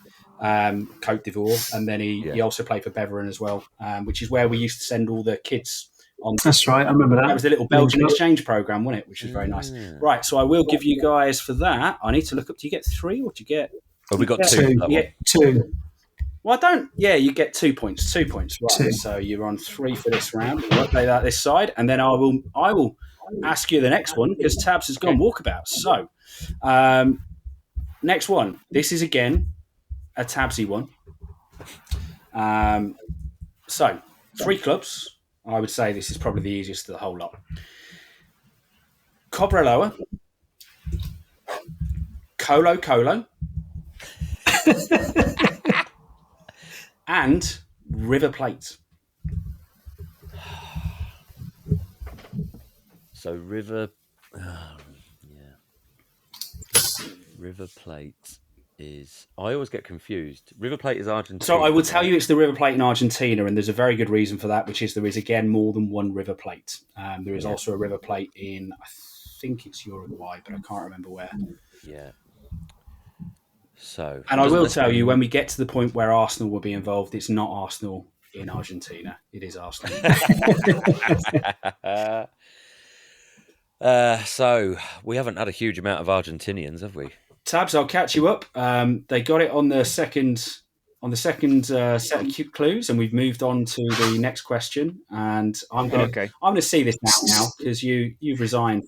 Côte d'Ivoire, and then he also played for Beveren as well, which is where we used to send all the kids on. That's right, I remember that. That was the little Belgian exchange program, wasn't it? Which was very nice. Right, so I will give you guys for that. I need to look up. Do you get 3 or do you get? Oh, we got 2. You get 2. Well, I don't. Yeah, you get 2 points. 2 points. Right. 2. So you're on 3 for this round. We'll play that this side, and then I will ask you the next one because Tabs has gone walkabout. So, next one. This is again a Tabsy one. So 3 clubs. I would say this is probably the easiest of the whole lot. Cobreloa, Colo, and River Plate. So River Plate is... I always get confused. River Plate is Argentina. So I will tell you it's the River Plate in Argentina, and there's a very good reason for that, which is there is, again, more than one River Plate. There is also a River Plate in, I think it's Uruguay, but I can't remember where. Yeah. So, and I will tell you, when we get to the point where Arsenal will be involved, it's not Arsenal in Argentina. It is Arsenal. So we haven't had a huge amount of Argentinians, have we? Tabs, I'll catch you up. They got it on the second set of clues, and we've moved on to the next question. And I'm gonna see this now because you've resigned.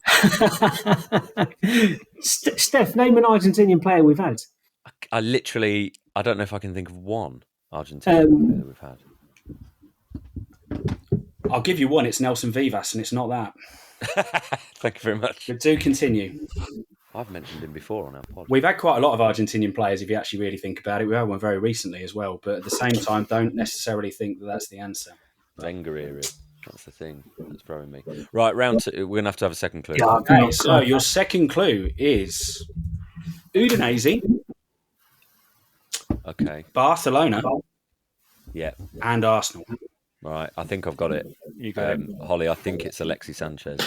Steph, name an Argentinian player we've had. I don't know if I can think of one Argentinian player we've had. I'll give you one. It's Nelson Vivas, and it's not that. Thank you very much. But do continue. I've mentioned him before on our podcast. We've had quite a lot of Argentinian players, if you actually really think about it. We had one very recently as well, but at the same time, don't necessarily think that that's the answer. Wenger era. That's the thing that's throwing me. Right, round 2. We're going to have a second clue. Okay, so your second clue is Udinese. Okay. Barcelona. Yeah. And Arsenal. Right, I think I've got it. You got it. Holly, I think it's Alexis Sanchez.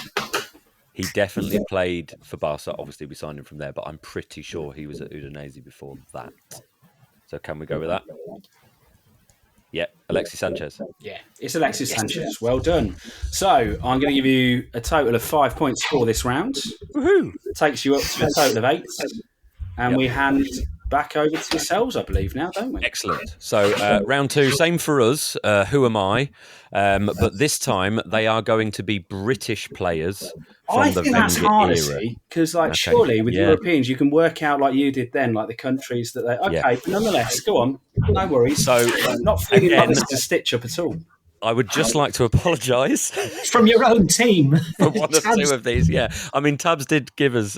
He definitely played for Barca. Obviously, we signed him from there, but I'm pretty sure he was at Udinese before that. So can we go with that? Yeah, Alexis Sanchez. Yeah, it's Alexis Sanchez. Well done. So I'm going to give you a total of 5 points for this round. Woohoo! Takes you up to a total of 8. And we hand back over to yourselves, I believe, now, don't we? Excellent. So round 2, same for us. Who am I? But this time they are going to be British players from the Wenger that's harder, era. Because, surely with Europeans, you can work out like you did then, like the countries that they. Okay, but nonetheless, go on. No worries. So, not feeling like this is a stitch up at all. I would just like to apologise from your own team for one or two of these. Yeah, I mean Tabs did give us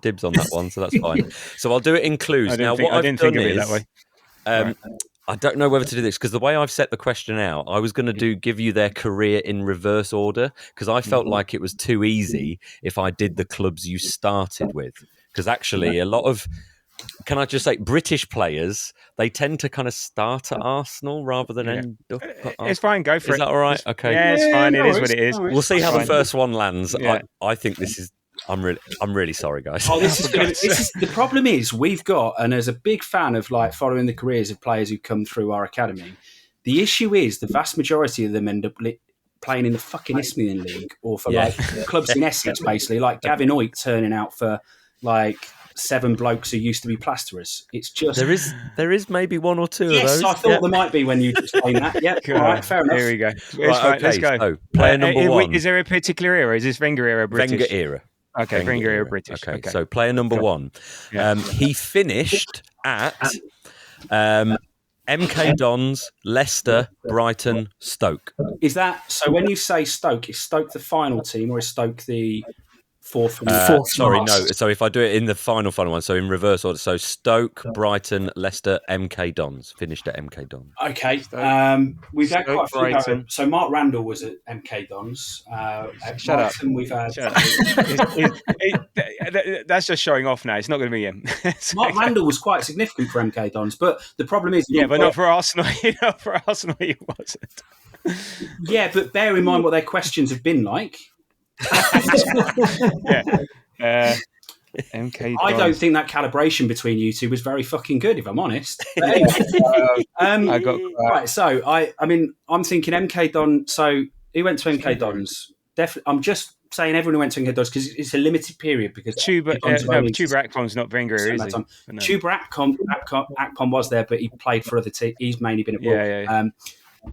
dibs on that one, so that's fine. So I'll do it in clues. I didn't think of it that way. I don't know whether to do this because the way I've set the question out, I was going to give you their career in reverse order because I felt like it was too easy if I did the clubs you started with. Because actually, a lot of, can I just say, British players, they tend to kind of start at Arsenal rather than end up at Arsenal. It's fine, go for it. Is that all right? Okay. Yeah, it's fine. It is what it is. We'll see how the first one lands. Yeah. I think this is. I'm really sorry, guys. Oh, the problem is we've got, and as a big fan of following the careers of players who come through our academy, the issue is the vast majority of them end up playing in the fucking Isthmian League or for clubs in Essex, basically, like Gavin Oit turning out for 7 blokes who used to be plasterers. It's just there is maybe 1 or 2 of those. Yes, I thought there might be when you explained that. Yeah, all right, fair enough. Here we go. Right, let's go. So, player number 1. Is there a particular era? Is this Wenger era British? Wenger era. Okay, Wenger era British. Okay, so player number 1. Yeah. He finished at MK Dons, Leicester, Brighton, Stoke. Is that so? When you say Stoke, is Stoke the final team or is Stoke the fourth. Sorry, last. no. So if I do it in the final one, so in reverse order. So Stoke, Brighton, Leicester, MK Dons. Finished at MK Dons. Okay. Stoke. We've had quite a few. Brighton. So Mark Randall was at MK Dons. At Brighton, we've had. That's just showing off now. It's not going to be him. Mark Randall was quite significant for MK Dons, but the problem is, but not for Arsenal. Not for Arsenal, he wasn't. Yeah, but bear in mind what their questions have been like. MK. I don't think that calibration between you two was very fucking good, if I'm honest. But anyway, I got right. So I'm thinking MK Don. So he went to MK Dons. Definitely, I'm just saying everyone who went to MK Dons because it's a limited period. Because Tuba Akpon's not Wenger, is he? No. Tuba Akpon was there, but he played for other teams. He's mainly been at Wolves.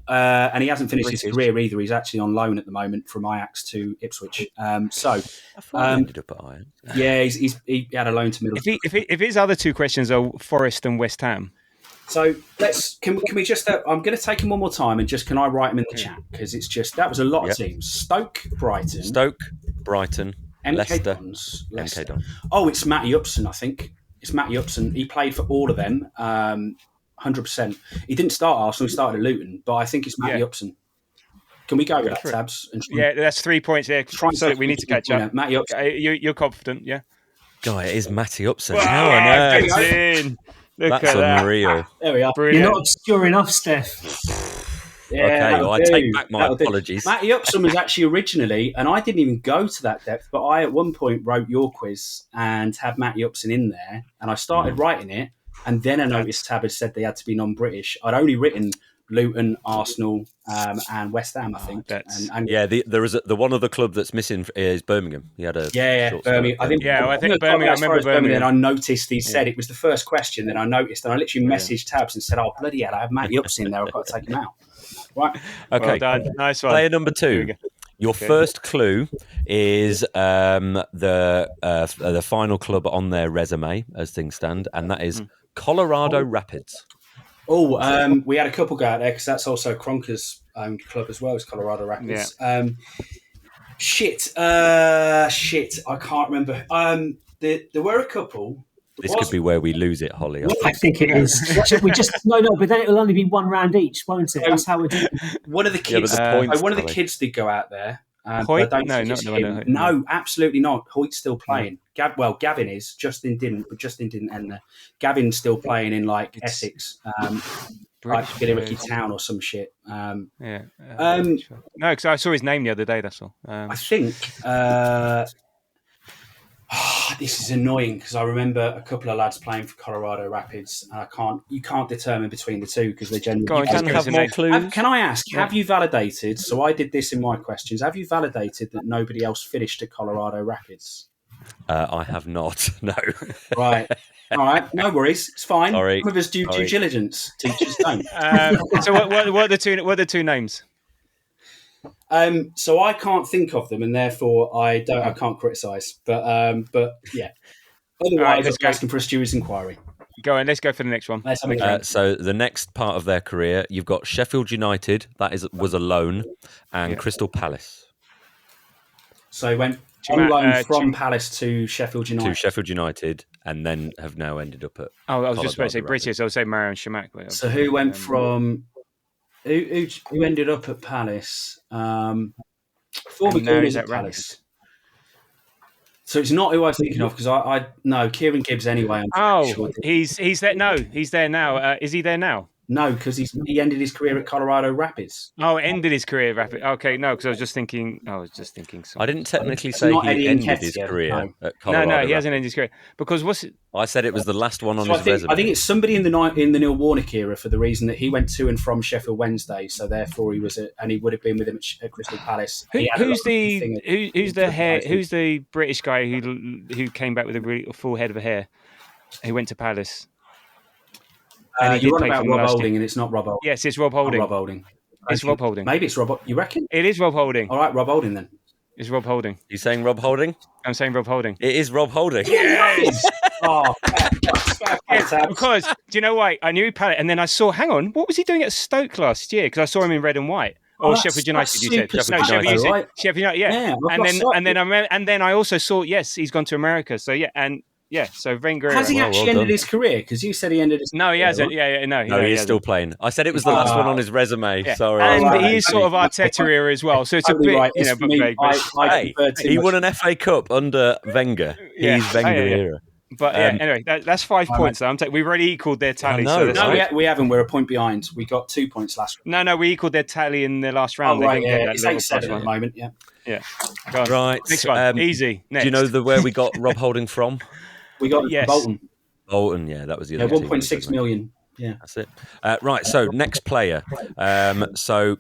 And he hasn't finished his career either. He's actually on loan at the moment from Ajax to Ipswich. I thought he ended up at Ajax. Yeah, he had a loan to Middlesbrough. If his other two questions are Forest and West Ham. So can we just? I'm going to take him one more time and just can I write him in the chat because it's just that was a lot of teams. Stoke, Brighton, MK Leicester. Dons. MK Dons. Oh, it's Matty Upson. I think it's Matty Upson. He played for all of them. 100%. He didn't start Arsenal. He started at Luton, but I think it's Matty Upson. Can we go with that, Tabs? That's 3 points there. So we need to catch up. Matty Upson. You're confident, yeah? Guy, it is Matty Upson. How on earth? That's unreal. There we are. Brilliant. You're not obscure enough, Steph. Okay, well, I take back my apologies. Matty Upson was actually originally, and I didn't even go to that depth, but I at one point wrote your quiz and had Matty Upson in there, and I started writing it, and then I noticed Tab had said they had to be non-British. I'd only written Luton, Arsenal, and West Ham, I think. There is the one other club that's missing is Birmingham. He had a Birmingham. I think Birmingham. I remember Birmingham. Then I noticed he said it was the first question. Then I noticed, and I literally messaged Tabs and said, "Oh bloody hell, I have Matty Upson in there. I've got to take him out." Right. Okay. Well done. Nice one. Player number 2. Your first clue is the final club on their resume as things stand, and that is Colorado Rapids. Oh, we had a couple go out there because that's also Cronker's club as well as Colorado Rapids. Yeah. Shit, I can't remember. There were a couple. This could be where we lose it, Holly. I think it is. But then it'll only be one round each, won't it? That's how we do. One of the kids. One of the kids did go out there. Hoyt? I don't think it's him. No, absolutely not. Hoyt's still playing. Gavin is. Justin didn't, but Justin didn't end there. Gavin's still playing in Essex, like Billericay Town or some shit. No, because I saw his name the other day. That's all. I think. This is annoying because I remember a couple of lads playing for Colorado Rapids, and you can't determine between the two because they generally have more clues. Can I ask? Have you validated? So I did this in my questions. Have you validated that nobody else finished at Colorado Rapids? I have not. No. Right. All right. No worries. It's fine. Sorry. With us due diligence. Teachers don't. So what are the two names? So I can't think of them, and therefore I can't criticise. But yeah. Otherwise, I'm asking for a steward's inquiry. Go on. Let's go for the next one. So the next part of their career, you've got Sheffield United. That was a loan, and Crystal Palace. So he went on loan from Palace to Sheffield United. To Sheffield United, and then have now ended up at. I was just about to say British. I would say Marion Shamak. So who went from? Who ended up at Palace? Former Gooners at Palace. So it's not who I was thinking of because I know Kieran Gibbs anyway. He's there. No, he's there now. Is he there now? No, because he ended his career at Colorado Rapids. Oh, ended his career at Rapids. Okay, no, because I was just thinking. Something. I didn't technically say he ended his career at Colorado. No, he hasn't ended his career because what's it? I said it was the last one on his resume. I think it's somebody in the Neil Warnock era for the reason that he went to and from Sheffield Wednesday, so therefore he was and he would have been with him at Crystal Palace. Who's the British guy who came back with a really full head of hair? Who went to Palace? You're on about Rob Holding, and it's not Rob Holding. Yes, it's Rob Holding. Rob Holding. It's Rob Holding. Maybe it's Rob. You reckon? It is Rob Holding. All right, Rob Holding then. It's Rob Holding. You saying Rob Holding? I'm saying Rob Holding. It is Rob Holding. Yes. Yes, because do you know why? I knew Palace, and then I saw. Hang on, what was he doing at Stoke last year? Because I saw him in red and white. Or Sheffield United, you said. Super No, Sheffield United, United. right? Sheffield United, yeah. And then I also saw, yes, he's gone to America. So yeah, and yeah, so Wenger. Has he Well, actually well ended done. his career? Because you said he ended his No, he career, hasn't. right? No, No, he is still playing. I said it was the last one on his resume. Yeah. Sorry. And right. he is sort of Arteta era as well. So it's a Totally bit, right. you know, It's but me. vague. I prefer too He much. won an FA Cup under Wenger. Yeah. He's Wenger era. But yeah, anyway, that's 5 points. Though. We've already equaled their tally. know, so that's No, right? we haven't. We're a point behind. We got 2 points last round. No, we equaled their tally in the last round. Oh, right, They didn't get that It's little 8-7 plus at the moment, yeah. Yeah. Go on. Right. Next one. Easy. Next. Do you know where we got Rob Holding from? We got Yes. Bolton. Bolton, yeah, that was the Yeah, other team. 1.6 million. Yeah. That's it. Right, so next player. So,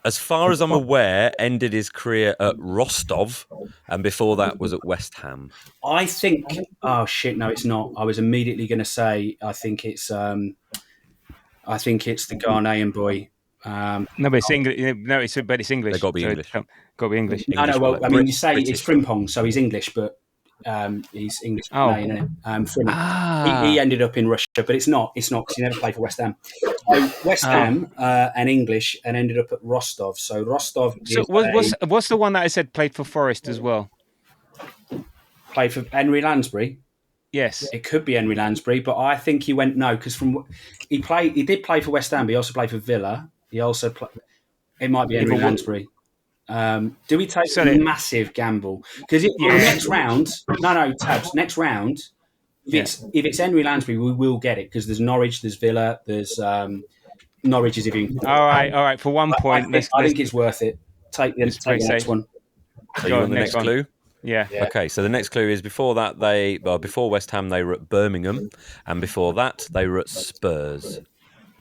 as far as I'm aware, ended his career at Rostov, and before that was at West Ham. I think. Oh shit! No, it's not. I was immediately going to say. I think it's the Ghanaian boy. No, but it's English. No, but it's English. They got to be So English. Got to be English. No. Well, I mean, you say British. it's Frimpong, so he's English, but he's English. Oh. Ghanaian, isn't it? Frimpong. He ended up in Russia, but it's not because he never played for West Ham. So West Ham and English, and ended up at Rostov. So Rostov. So what's the one that I said played for Forest as well? Played for Henry Lansbury. Yes. It could be Henry Lansbury, but I think he went no because he did play for West Ham. But he also played for Villa. He also it might be Henry Lansbury. Do we take a massive gamble? Because next round, Tabs. Next round, if it's Henry Lansbury, we will get it because there's Norwich, there's Villa, there's Norwich is even. All right. For 1 point, I think it's worth it. Take the next one. So you want the next clue? Yeah. Okay, so the next clue is before West Ham they were at Birmingham, and before that they were at Spurs.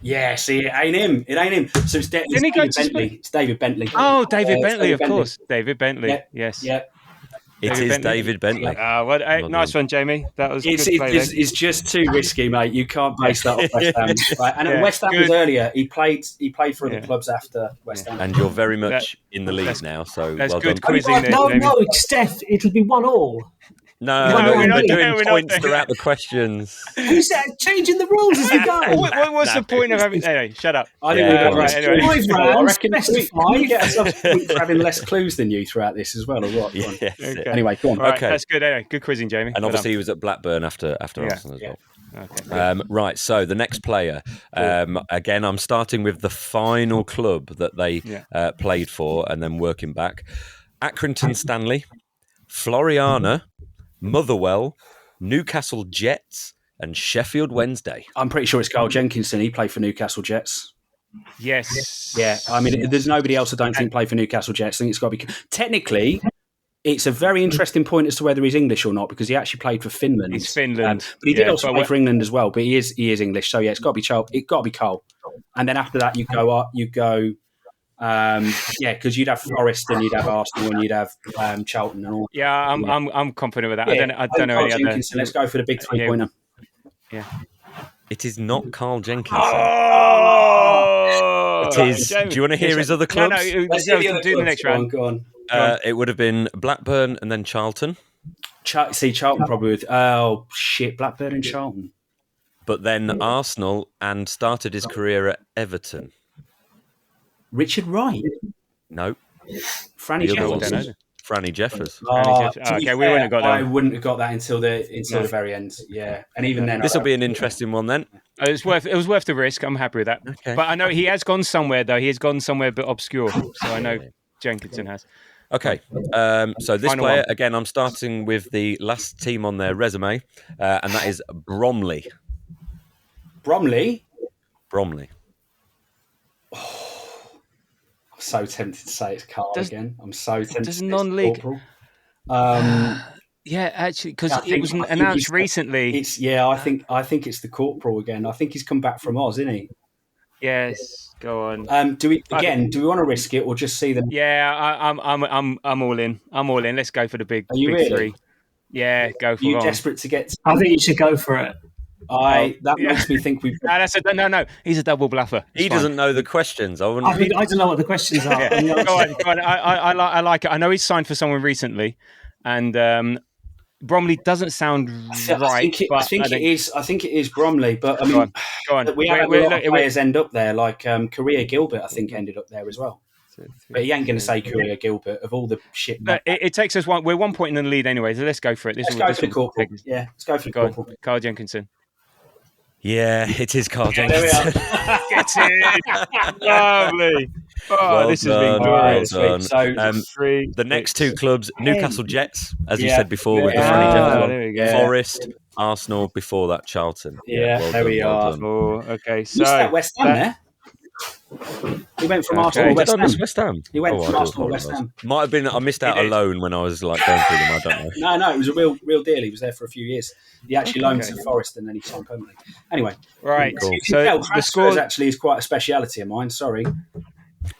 Yeah, see, it ain't him. So it's David Bentley. It's David Bentley. Oh, David Bentley, of Bentley. course. David Bentley. Yeah. Yes. Yeah. It is David Bentley. Nice one, Jamie. That was good play. It's just too risky, mate. You can't base that off West Ham. Right? And West Ham was earlier. He played for other clubs after West Ham. And you're very much in the lead now, so that's well good done. quizzing there, No, Jamie. Steph, it'll be 1-1. No, we're not we're doing doing points that. throughout the questions. Who's changing the rules as we go? What's the point of having... Anyway, shut up. I think Yeah, we've got right, anyway. 5 rounds, I reckon best of we 5. get ourselves points for having less clues than you throughout this as well, or what? Go on. Yes, Okay. Anyway, go on. All right, Okay. that's good. Anyway, good quizzing, Jamie. And obviously he was at Blackburn after Arsenal as Yeah. well. Okay. Right, so the next player. Again, I'm starting with the final club that they played for and then working back. Accrington Stanley, Floriana, Motherwell, Newcastle Jets, and Sheffield Wednesday. I'm pretty sure it's Carl Jenkinson. He played for Newcastle Jets. Yes. Yeah, I mean, there's nobody else I don't think played for Newcastle Jets. I think it's got to be. Technically, it's a very interesting point as to whether he's English or not because he actually played for Finland. He's Finland. But he did also play for England as well. But he is English. So yeah, it's got to be Charles. It got to be Cole. And then after that, you go. Because you'd have Forest and you'd have Arsenal and you'd have Charlton and all. Yeah, I'm confident with that. Yeah, I don't know any other. Jenkinson. Let's go for the big 3-pointer. Yeah. It is not Carl Jenkinson. Oh! It is. Do you want to hear his other clubs? No, do the next round. Go on. It would have been Blackburn and then Charlton. Charlton probably with. Oh, shit. Blackburn and Charlton. But then Arsenal and started his career at Everton. Richard Wright. No. Franny The other one. Jeffers. Franny Jeffers. Okay, we wouldn't have got that. I wouldn't have got that until the very end. Yeah, and even then, This will be an interesting one then. It was worth the risk. I'm happy with that. Okay. But I know he has gone somewhere though. He has gone somewhere a bit obscure. So I know Jenkinson has. Okay, so this Final player, one. again, I'm starting with the last team on their resume, and that is Bromley. Bromley. I'm so tempted to say it's Carl again. I'm so tempted. Does to say non-league- it's Corporal. Yeah, actually, because I it think- was I think announced it's- recently. I think it's the Corporal again. I think he's come back from Oz, isn't he? Yes, go on. Do we want to risk it or just see them? Yeah, I'm all in. I'm all in. Let's go for the big Are you big really? 3. Yeah, go for Are you it. desperate to get? I think you should go for it. That makes me think we've. No. He's a double bluffer. He doesn't know the questions. I wouldn't. I don't know what the questions are. Go on. I like it. I know he's signed for someone recently, and Bromley doesn't sound right. I think it is Bromley, but I mean, Go on. We had a lot of players end up there, like Korea Gilbert, I think, ended up there as well. But he ain't going to say Korea Gilbert of all the shit. No, it takes us one. We're 1 point in the lead anyway, so let's go for it. Let's go for the corporal. Yeah, let's go for the corporal. Carl Jenkinson. Yeah, it is Carl There we Jenkinson. are. Get it. Lovely. Oh, Well this done, has been glorious. well done. So, The next two clubs, Newcastle Jets, as you Yeah. said before, with the Yeah. funny Jets Ah, one. there we go. Forest, Arsenal, before that Charlton. Yeah, well there done, we well are. done. Oh, okay. So missed that West Ham there. He went from Arsenal to Did West I Ham. miss West Ham? He went I from do Arsenal to West apologise. Ham. Might have been. I missed out He did. alone when I was like going through them. I don't know. No, it was a real deal. He was there for a few years. He actually loaned to Forest and then he signed permanently. Anyway, right. Cool. So the transfers score, actually is quite a speciality of mine. Sorry.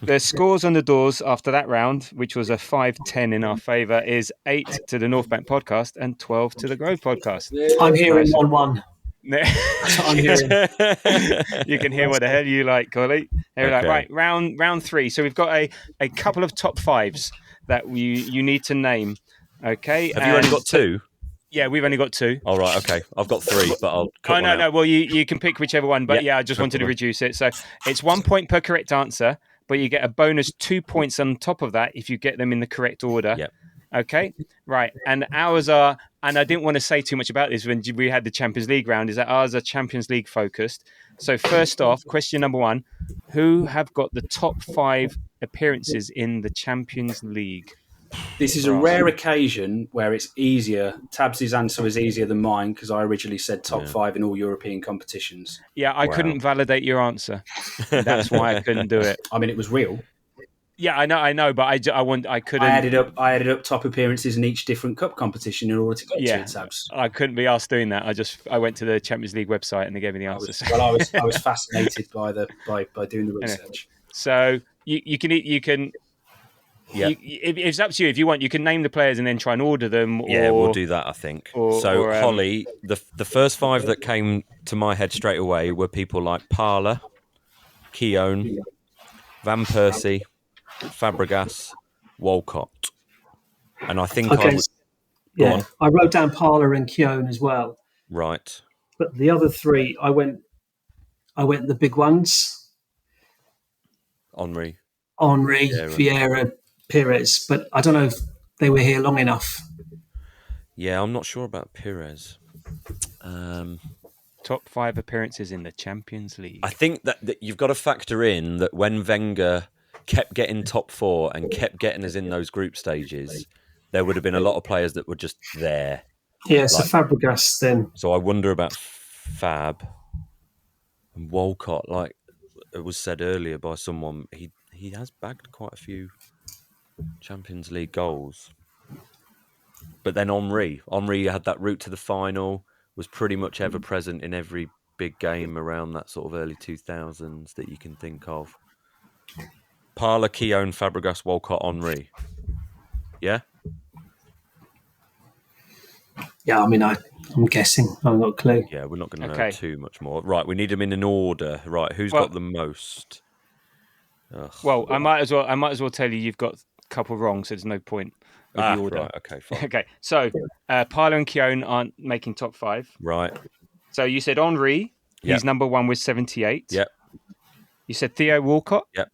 the scores on the doors after that round, which was a 5-10 in our favour, is 8 to the North Bank podcast and 12 to the Grove podcast. I'm hearing Nice. 1-1. I'm hearing. You can hear what the hell you like, Collie. Here we go. Okay. Right, round 3. So we've got a couple of top fives that you need to name. Okay. Have you only got two? Yeah, we've only got 2. All right. Okay. I've got 3, but I'll. Cut one No. out. Well, you can pick whichever one, but Yeah, I just no wanted to problem. reduce it. So it's 1 point per correct answer, but you get a bonus 2 points on top of that if you get them in the correct order. Yep. Okay. Right. And ours are, and I didn't want to say too much about this when we had the Champions League round, is that ours are Champions League focused. So first off, question number 1, who have got the top 5 appearances in the Champions League? This is a rare occasion where it's easier. Tabs' answer was easier than mine because I originally said top 5 in all European competitions. Yeah, I couldn't validate your answer. That's why I couldn't do it. I mean, it was real. Yeah, I know, but I couldn't. I added up top appearances in each different cup competition in order to get to it, Tabs. I couldn't be asked doing that. I went to the Champions League website and they gave me the answers. I was fascinated by doing the research. So you can. Yeah. It's up to you. If you want, you can name the players and then try and order them. Yeah, we'll do that, I think. So, Holly, the first 5 that came to my head straight away were people like Parler, Keown, Van Persie, Fabregas, Walcott. And I think I wrote down Parler and Keown as well. Right. But the other 3, I went the big ones. Henri, Vieira, Pires. But I don't know if they were here long enough. Yeah, I'm not sure about Pires. Top 5 appearances in the Champions League. I think that you've got to factor in that when Wenger kept getting top 4 and kept getting us in those group stages, there would have been a lot of players that were just there. Yeah, so Fabregas then. So I wonder about Fab and Walcott. Like it was said earlier by someone, he has bagged quite a few Champions League goals. But then Henri had that route to the final, was pretty much ever present in every big game around that sort of early 2000s that you can think of. Parler, Keown, Fabregas, Walcott, Henri. Yeah? Yeah, I mean, I'm guessing. I've got a clue. Yeah, we're not going to know too much more. Right, we need them in an order. Right, who's got the most? Ugh. Well, I might as well tell you you've got a couple wrong, so there's no point with the order. Right, okay, fine. Okay, so Parler and Keown aren't making top 5. Right. So you said Henri. He's number 1 with 78. Yep. You said Theo Walcott. Yep.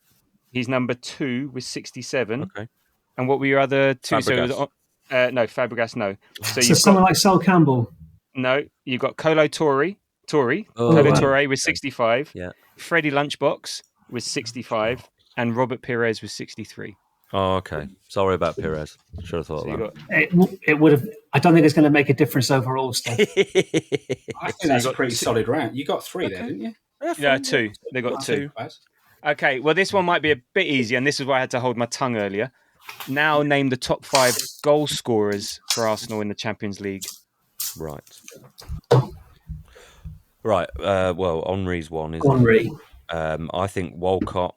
He's number 2 with 67. Okay. And what were your other 2? Fabregas. So no, Fabregas, no. So someone like Sol Campbell. No, you've got Colo Torre with 65. Yeah. Freddie Lunchbox with 65. And Robert Pires with 63. Oh, okay. Sorry about Pires. Should have thought of that. It would have. I don't think it's going to make a difference overall, Steph. I think that's a pretty solid round. You got 3 there, didn't you? Yeah, 2. They got 2. Okay, well, this one might be a bit easier, and this is why I had to hold my tongue earlier. Now name the top 5 goal scorers for Arsenal in the Champions League. Right. Well, Henri's one, isn't Henri. I think Walcott,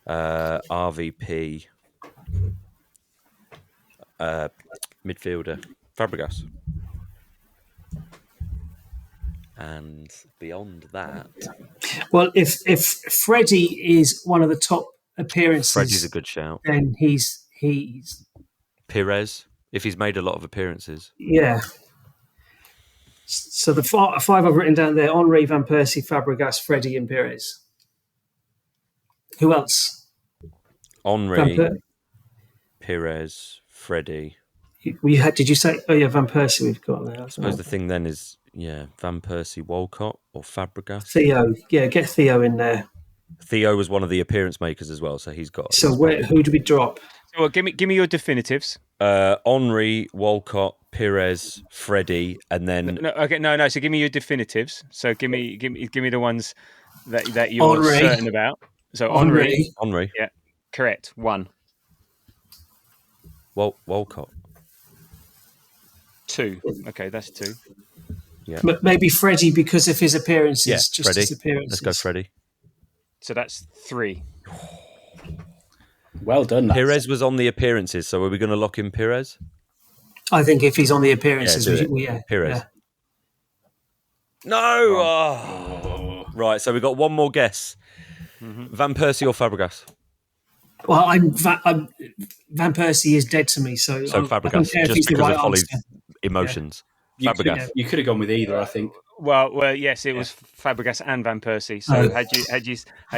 RVP, midfielder, Fabregas. And beyond that... Well, if Freddie is one of the top appearances... Freddie's a good shout. Then he's Pires, if he's made a lot of appearances. Yeah. So the five I've written down there: Henry, Van Persie, Fabregas, Freddie, and Pires. Who else? Henry, Pires, Freddie. Did you say? Oh yeah, Van Persie. We've got there. I suppose the thing then is, Van Persie, Walcott, or Fabregas. Theo, get Theo in there. Theo was one of the appearance makers as well, so he's got. So who do we drop? Well, give me your definitives. Henry, Walcott, Pires, Freddie, and then no. So give me your definitives. So give me the ones that you're Henry. certain about. So Henry, yeah, correct. 1. Walcott. 2. Okay, that's 2. Yeah, but maybe Freddie because of his appearances. Yeah, just Freddie. his appearances. Let's go, Freddie. So that's 3. Well done. lads. Pires was on the appearances, so are we going to lock in Pires? I think if he's on the appearances, Pires. Yeah. No. Oh. Right, so we got one more guess. Van Persie or Fabregas? Well, Van Persie is dead to me, so Fabregas, I don't care if just he's the because right of Holly's answer. emotions. You Fabregas. you could have gone with either, I think. Well, yes, it was Fabregas and Van Persie. So had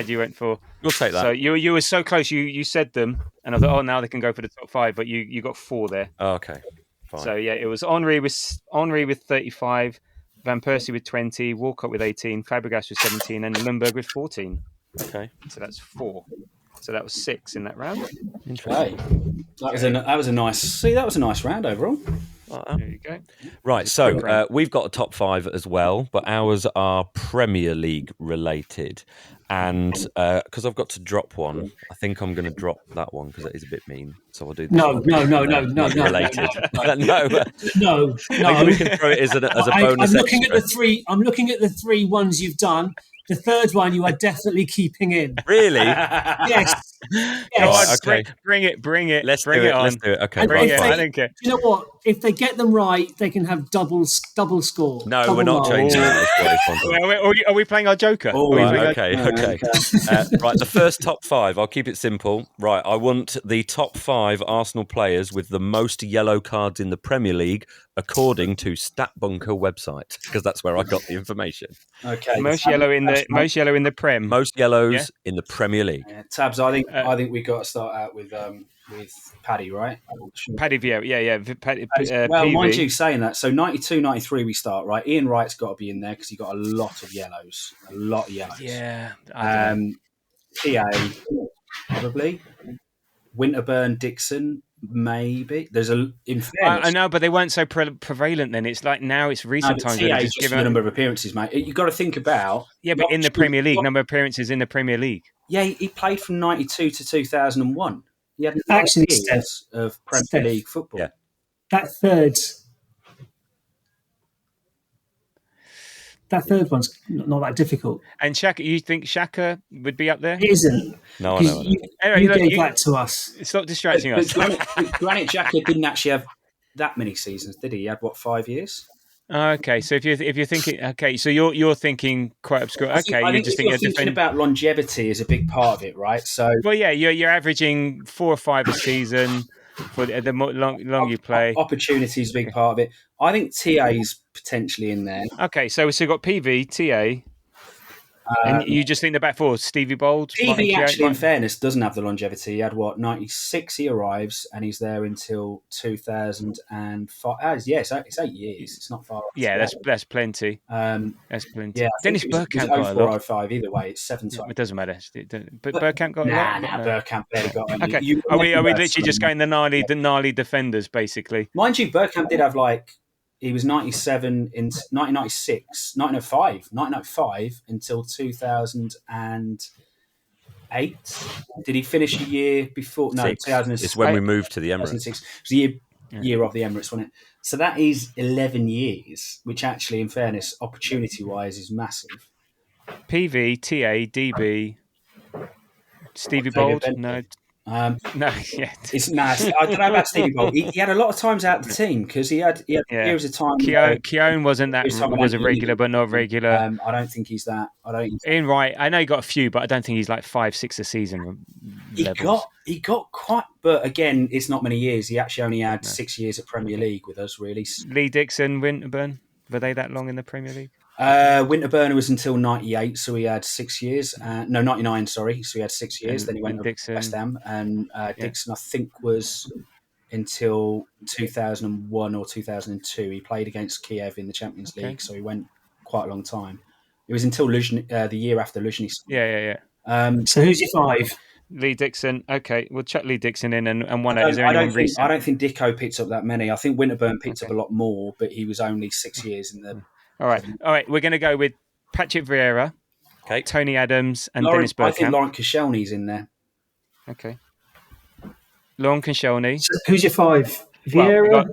you went for, We'll take that. So you were so close. You said them, and I thought, now they can go for the top 5, but you got 4 there. Oh, okay, fine. So yeah, it was Henry with 35, Van Persie with 20, Walcott with 18, Fabregas with 17, and Lundberg with 14. Okay, so that's 4. So that was 6 in that round. Okay. That was a nice round overall. There you go. Right, so we've got a top 5 as well, but ours are Premier League related. And because I've got to drop one, I think I'm going to drop that one because it is a bit mean. So I'll do this No. related. No. Maybe we can throw it as a bonus. I'm looking extra. I'm looking at the 3 ones you've done. The third one you are definitely keeping in. Really? Yes. Right, okay. Bring it. Let's bring do it on. Let's do it. Okay. Bring right, it. fine. I don't care. You know what? If they get them right, they can have double score. No, double we're not roll. changing that. Are we playing our Joker? Oh, right, okay. Right, the first top 5, I'll keep it simple. Right, I want the top 5 Arsenal players with the most yellow cards in the Premier League, according to StatBunker website, because that's where I got the information. Okay. Most yellow in the Prem. Most yellows in the Premier League. Yeah, Tabs, I think we got to start out with Paddy, right? Paddy Vieira, yeah. Well, PV. mind you saying that, so 92, 93 we start, right? Ian Wright's got to be in there because he got a lot of yellows. Yeah. PA, probably. Winterburn, Dixon, maybe. There's in fairness, I know, but they weren't so prevalent then. It's like now it's recent times. TA is just the number of appearances, mate. You've got to think about... Yeah, but in the Premier League, number of appearances in the Premier League. Yeah, he played from 92 to 2001. He had Actually, years of Premier League football. Yeah. That third one's not that difficult. And Xhaka, you think Xhaka would be up there? It isn't. No, I know. You gave that to us. Stop distracting us. Granit Xhaka didn't actually have that many seasons, did he? He had, 5 years? Okay, so if you're thinking, okay, so you're thinking quite obscure. Okay, I think you're thinking about longevity is a big part of it, right? So, well, yeah, you're averaging 4 or 5 a season for the long you play. Opportunity is a big part of it. I think TA is potentially in there. Okay, so we've got PV, TA, and you just think the back 4, Stevie Bold. PV actually, in fairness, doesn't have the longevity. He had 96 he arrives, and he's there until 2005. It's 8 years. It's not far off. Yeah, that's plenty. That's plenty. Yeah, Dennis Bergkamp got a 04, lot. 05, either way, it's 7 times. It doesn't matter. But Bergkamp got a lot. Bergkamp barely got any. Okay, are we literally just going the gnarly defenders, basically? Mind you, Bergkamp did have he was 97 in 1996, 1905 until 2008. Did he finish a year before? No, 2006. It's when we moved to the Emirates. 2006. It was the year of the Emirates, wasn't it? So that is 11 years, which actually, in fairness, opportunity-wise, is massive. PV, TA, DB, Stevie Bold? No. No, yeah. It's nice. I don't know about Stevie Bold. He had a lot of times out the team because he had years of time. Keown wasn't that was a regular, but not regular. I don't think he's that. Ian Wright, I know he got a few, but I don't think he's like 5-6 a season. He got quite, but again, it's not many years. He actually only had 6 years at Premier League with us, really. Lee Dixon, Winterburn. Were they that long in the Premier League? Winterburner was until 98, so he had 6 years. No, 99, sorry. So he had 6 years. Then he went to Dixon. West Ham. And Dixon, I think, was until 2001 or 2002. He played against Kiev in the Champions League, so he went quite a long time. It was until the year after Luzhny. Yeah. So who's your 5? Lee Dixon. Okay, we'll chuck Lee Dixon in and one out. Is there anyone recent? I don't think Dicko picked up that many. I think Winterburn picked up a lot more, but he was only 6 years in the... All right. We're going to go with Patrick Vieira, Tony Adams, and Dennis Bergkamp. I think Laurent Koscielny's in there. Okay. Laurent Koscielny. So who's your 5? Vieira,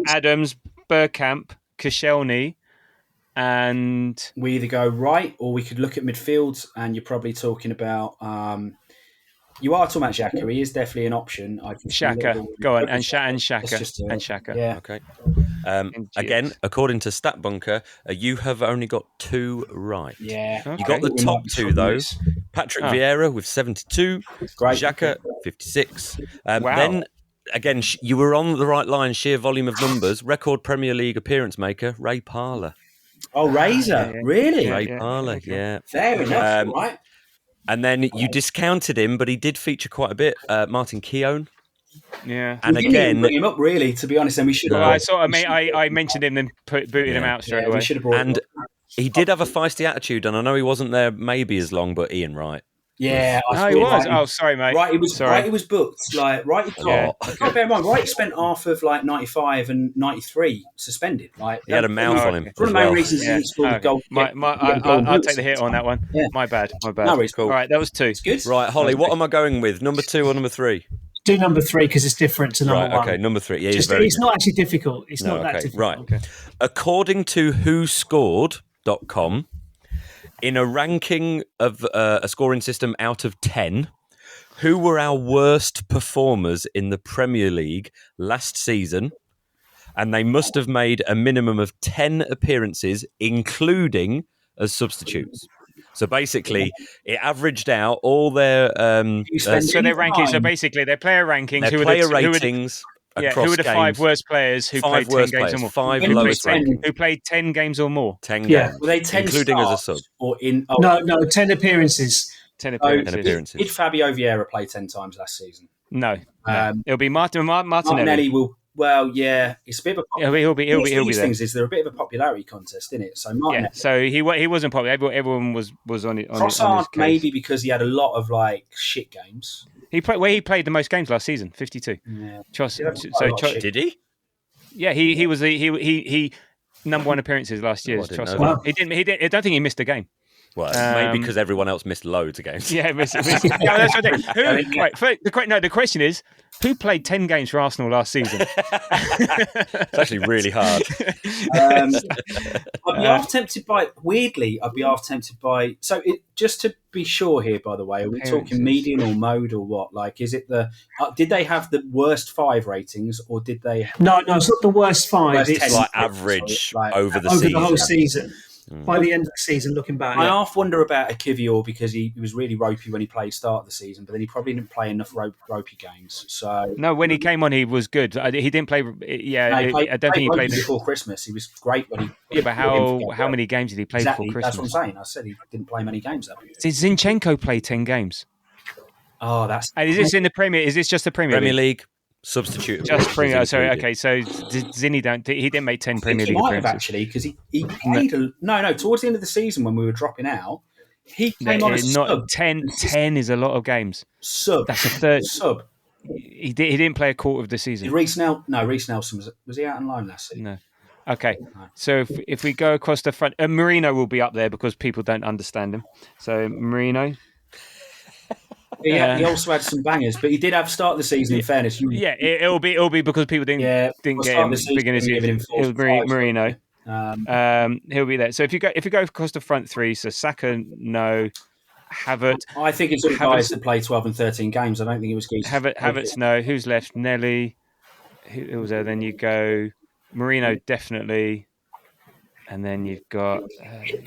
Adams, Bergkamp, Koscielny, and... We either go right, or we could look at midfield, and you're probably talking about... you are talking about Xhaka. He is definitely an option. Xhaka. Go on. And Xhaka. Yeah. Okay. Again, according to Stat Bunker, you have only got 2 right. Yeah. Okay. You got the top 2, though. Patrick Vieira with 72. Great. Xhaka, 56. Wow. Then, again, you were on the right line, sheer volume of numbers. Record Premier League appearance maker, Ray Parlour. Oh, Razor. Really? Ray Parlour, yeah. Fair enough, right? And then you discounted him, but he did feature quite a bit. Martin Keown. Yeah. And again, bring him up really. To be honest, and we should. I mentioned him and booted him out straight away. We should have brought him up. He did have a feisty attitude, and I know he wasn't there maybe as long, but Ian Wright. Yeah, he was. Oh, sorry, mate. Right, he was booked. Like, right, bear in mind, Wright spent half of 95 and 93 suspended. Like, he had a mouth on him. One of the main reasons he scored the goal. I'll take the hit on that one. Yeah. My bad. No, it's cool. All right, that was 2. It's good. Right, Holly, what am I going with? Number 2 or number 3? Do number 3 because it's different to number 1. Okay, number 3. Yeah, it's not actually difficult. It's not that difficult. Right. Okay. According to WhoScored.com, in a ranking of a scoring system out of 10, who were our worst performers in the Premier League last season? And they must have made a minimum of 10 appearances, including as substitutes. So basically, it averaged out all their... so their rankings, so basically their player rankings... Their player ratings... who were the 5 worst players who played 10 games or more? 5 lowest rankings. Who played 10 games or more? 10 games. Were they 10 including as a sub? Or in, No, 10 appearances. 10 appearances. Did Fabio Vieira play 10 times last season? No. It'll be Martinelli. Martinelli will... Well, yeah, it's a bit of a... He'll be there. Things is they're a bit of a popularity contest, isn't it? So Martinelli... Yeah, so he wasn't popular. Everyone was on it. Trossard maybe because he had a lot of shit games. He played the most games last season, 52. Yeah. Did he? Yeah, he was he number 1 appearances last year. Wow. He didn't. I don't think he missed a game. Well, maybe because everyone else missed loads of games. Yeah, that's what the question is, who played 10 games for Arsenal last season? It's actually really hard. I'd be half tempted by... Weirdly, I'd be half tempted by... So, just to be sure here, by the way, are we talking median or mode or what? Like, is it the... did they have the worst 5 ratings, or did they... No, it's not the worst 5. It's like average over the season. Over the whole season. By the end of the season, looking back. I half wonder about Akivior because he was really ropey when he played start of the season, but then he probably didn't play enough ropey games. So no, when he came on, he was good. He didn't play. Yeah, I don't think he played before Christmas. He was great when he. Yeah, but how many games did he play before Christmas? That's what I'm saying. I said he didn't play many games that year. Did Zinchenko play 10 games? Oh, that's. And is this in the Premier? Is this just the Premier League? Substitute. Just Premier. Sorry, okay. So Zinny he didn't make 10 Premier League appearances. Actually, because he played no. Towards the end of the season when we were dropping out, he came on as sub. 10 is a lot of games. Sub. That's a third sub. He didn't play a quarter of the season. Reece Nelson was he out on loan last season? No. Okay, so if we go across the front, Marino will be up there because people don't understand him. So Marino. He also had some bangers, but he did have start of the season. In fairness, it'll be because people didn't get him beginning of the season. It was Marino. He'll be there. So if you go across the front 3, so Saka, no. Havertz. I think it's all guys that play 12 and 13 games. I don't think it was Geese. Havertz, no. Who's left? Nelly. Who was there? Then you go Marino, definitely. And then you've got...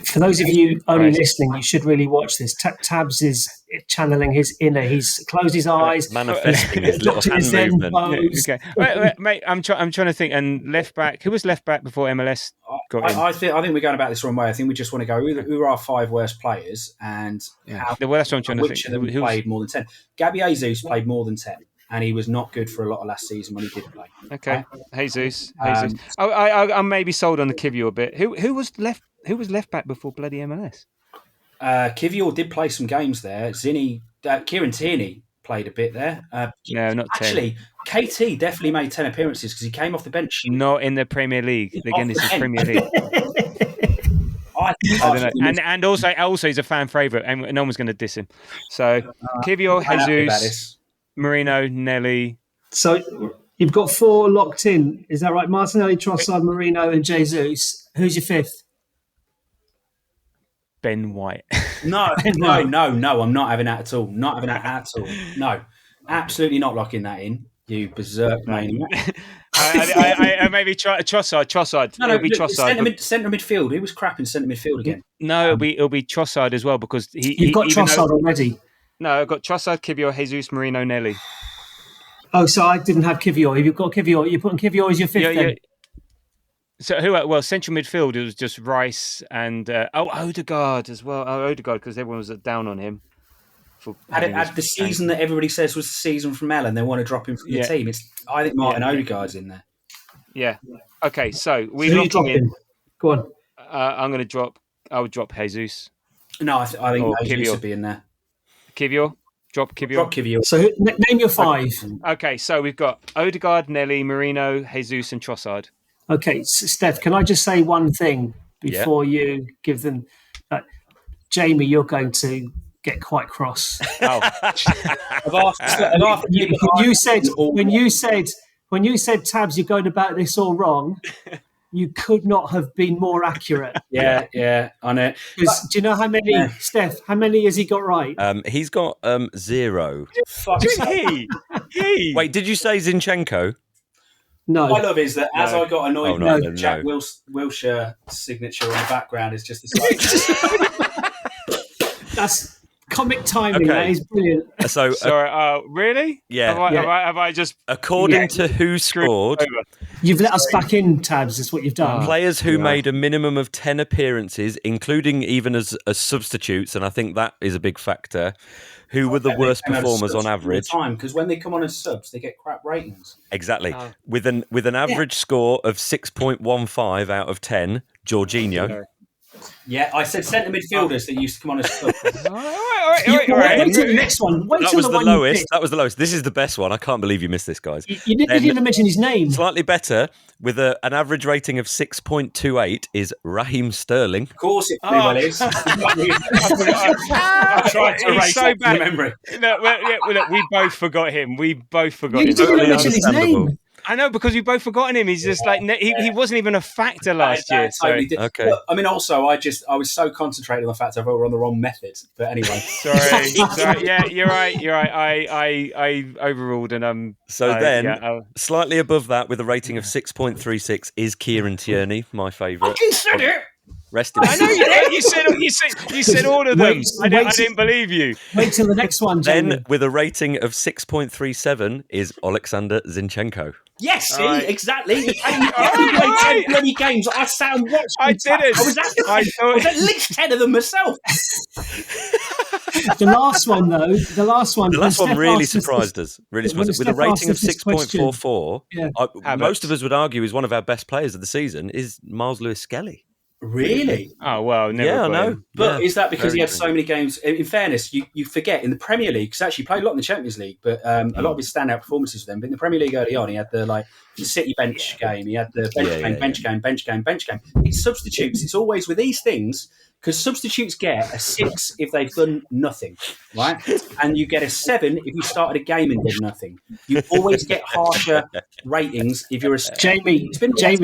For those of you only listening, you should really watch this. Tabs is channeling his inner. He's closed his eyes. Manifesting his little hand movement. Okay. Wait, mate, I'm trying to think. And left back, who was left back before MLS got in? I think we're going about this the wrong way. I think we just want to go, who are our 5 worst players and that's what I'm trying to which think. of them played more than 10. Gabby Jesus played more than 10. And he was not good for a lot of last season when he did play. Okay, Jesus. I'm maybe sold on the Kivior a bit. Who was left back before bloody MLS? Kivior did play some games there. Kieran Tierney played a bit there. No, not 10. Actually, KT definitely made 10 appearances because he came off the bench. Not in the Premier League. Again, this is Premier League. I don't know. And also he's a fan favourite, and no one's going to diss him. So Kivior, Jesus, Marino, Nelly. So you've got 4 locked in. Is that right? Martinelli, Trossard, Marino, and Jesus. Who's your 5th? Ben White. No. I'm not having that at all. Not having that at all. No, absolutely not locking that in. You berserk maniac. I maybe Trossard. No, it'll be Trossard. Centre midfield. He was crap in centre midfield again. No, it'll be Trossard as well because you've got Trossard already. No, I've got Trossard, Kivior, Jesus, Marino, Nelly. Oh, so I didn't have Kivior. You've got Kivior. You're putting Kivior as your 5th then? Yeah. So who? Well, central midfield, it was just Rice and Odegaard as well. Odegaard, because everyone was down on him. Had the season that everybody says was the season from Mel, and they want to drop him from the team. I think Martin Odegaard's in there. Yeah. Okay, so we're locking in. Go on. I'm going to drop. I would drop Jesus. No, I think Jesus would be in there. Kivior? Drop Kivior. So name your 5. Okay, so we've got Odegaard, Nelly, Marino, Jesus, and Trossard. Okay, Steph, can I just say one thing before you give them... Jamie, you're going to get quite cross. When you said Tabs, you're going about this all wrong. You could not have been more accurate. Yeah, on it. Do you know how many, Steph? How many has he got right? He's got 0. He. Wait, did you say Zinchenko? No. What I love is that as I got annoyed with Jack Wilshere signature on the background is just the same. That's comic timing. That is brilliant. So, sorry, really? Yeah. Have I just... According to who scored... You've let us back in, Tabs, is what you've done. Players who made a minimum of 10 appearances, including even as substitutes, and I think that is a big factor, who were the worst performers on average. Because when they come on as subs, they get crap ratings. Exactly. With an average score of 6.15 out of 10, Jorginho. Yeah, I said centre midfielders that used to come on as subs. Wait till the next one. That was the lowest. That was the lowest. This is the best one. I can't believe you missed this, guys. You didn't even mention his name. Slightly better, with an average rating of 6.28, is Raheem Sterling. Of course it pretty well is. I tried to erase it from memory. Look, we both forgot him. You didn't even mention his name. I know, because we've both forgotten him. He's just like he wasn't even a factor last year. Totally did. Okay. But, I mean, also, I was so concentrated on the fact I thought we were on the wrong method. But anyway, sorry. Yeah, you're right. I overruled, and slightly above that with a rating of 6.36 is Kieran Tierney, my favourite. Fucking said it. Rest in I know you did. You said all of them. I didn't believe you. Wait till the next one, Jamie. Then, with a rating of 6.37, is Alexander Zinchenko. Yes, exactly. He played 10 bloody games. I sat and watched. I didn't. I was at least 10 of them myself. The last one really surprised us. Really surprised us. With a rating of 6.44, most of us would argue is one of our best players of the season is Miles Lewis-Skelly. Really? Oh, well, never. Yeah, I know. But is that because he had so many games? In fairness, you forget in the Premier League, because actually he played a lot in the Champions League, but a lot of his standout performances with them. But in the Premier League early on, he had the City bench game, he had the bench game. It's substitutes. It's always with these things, because substitutes get a 6 if they've done nothing, right? And you get a 7 if you started a game and did nothing. You always get harsher ratings if you're a Jamie,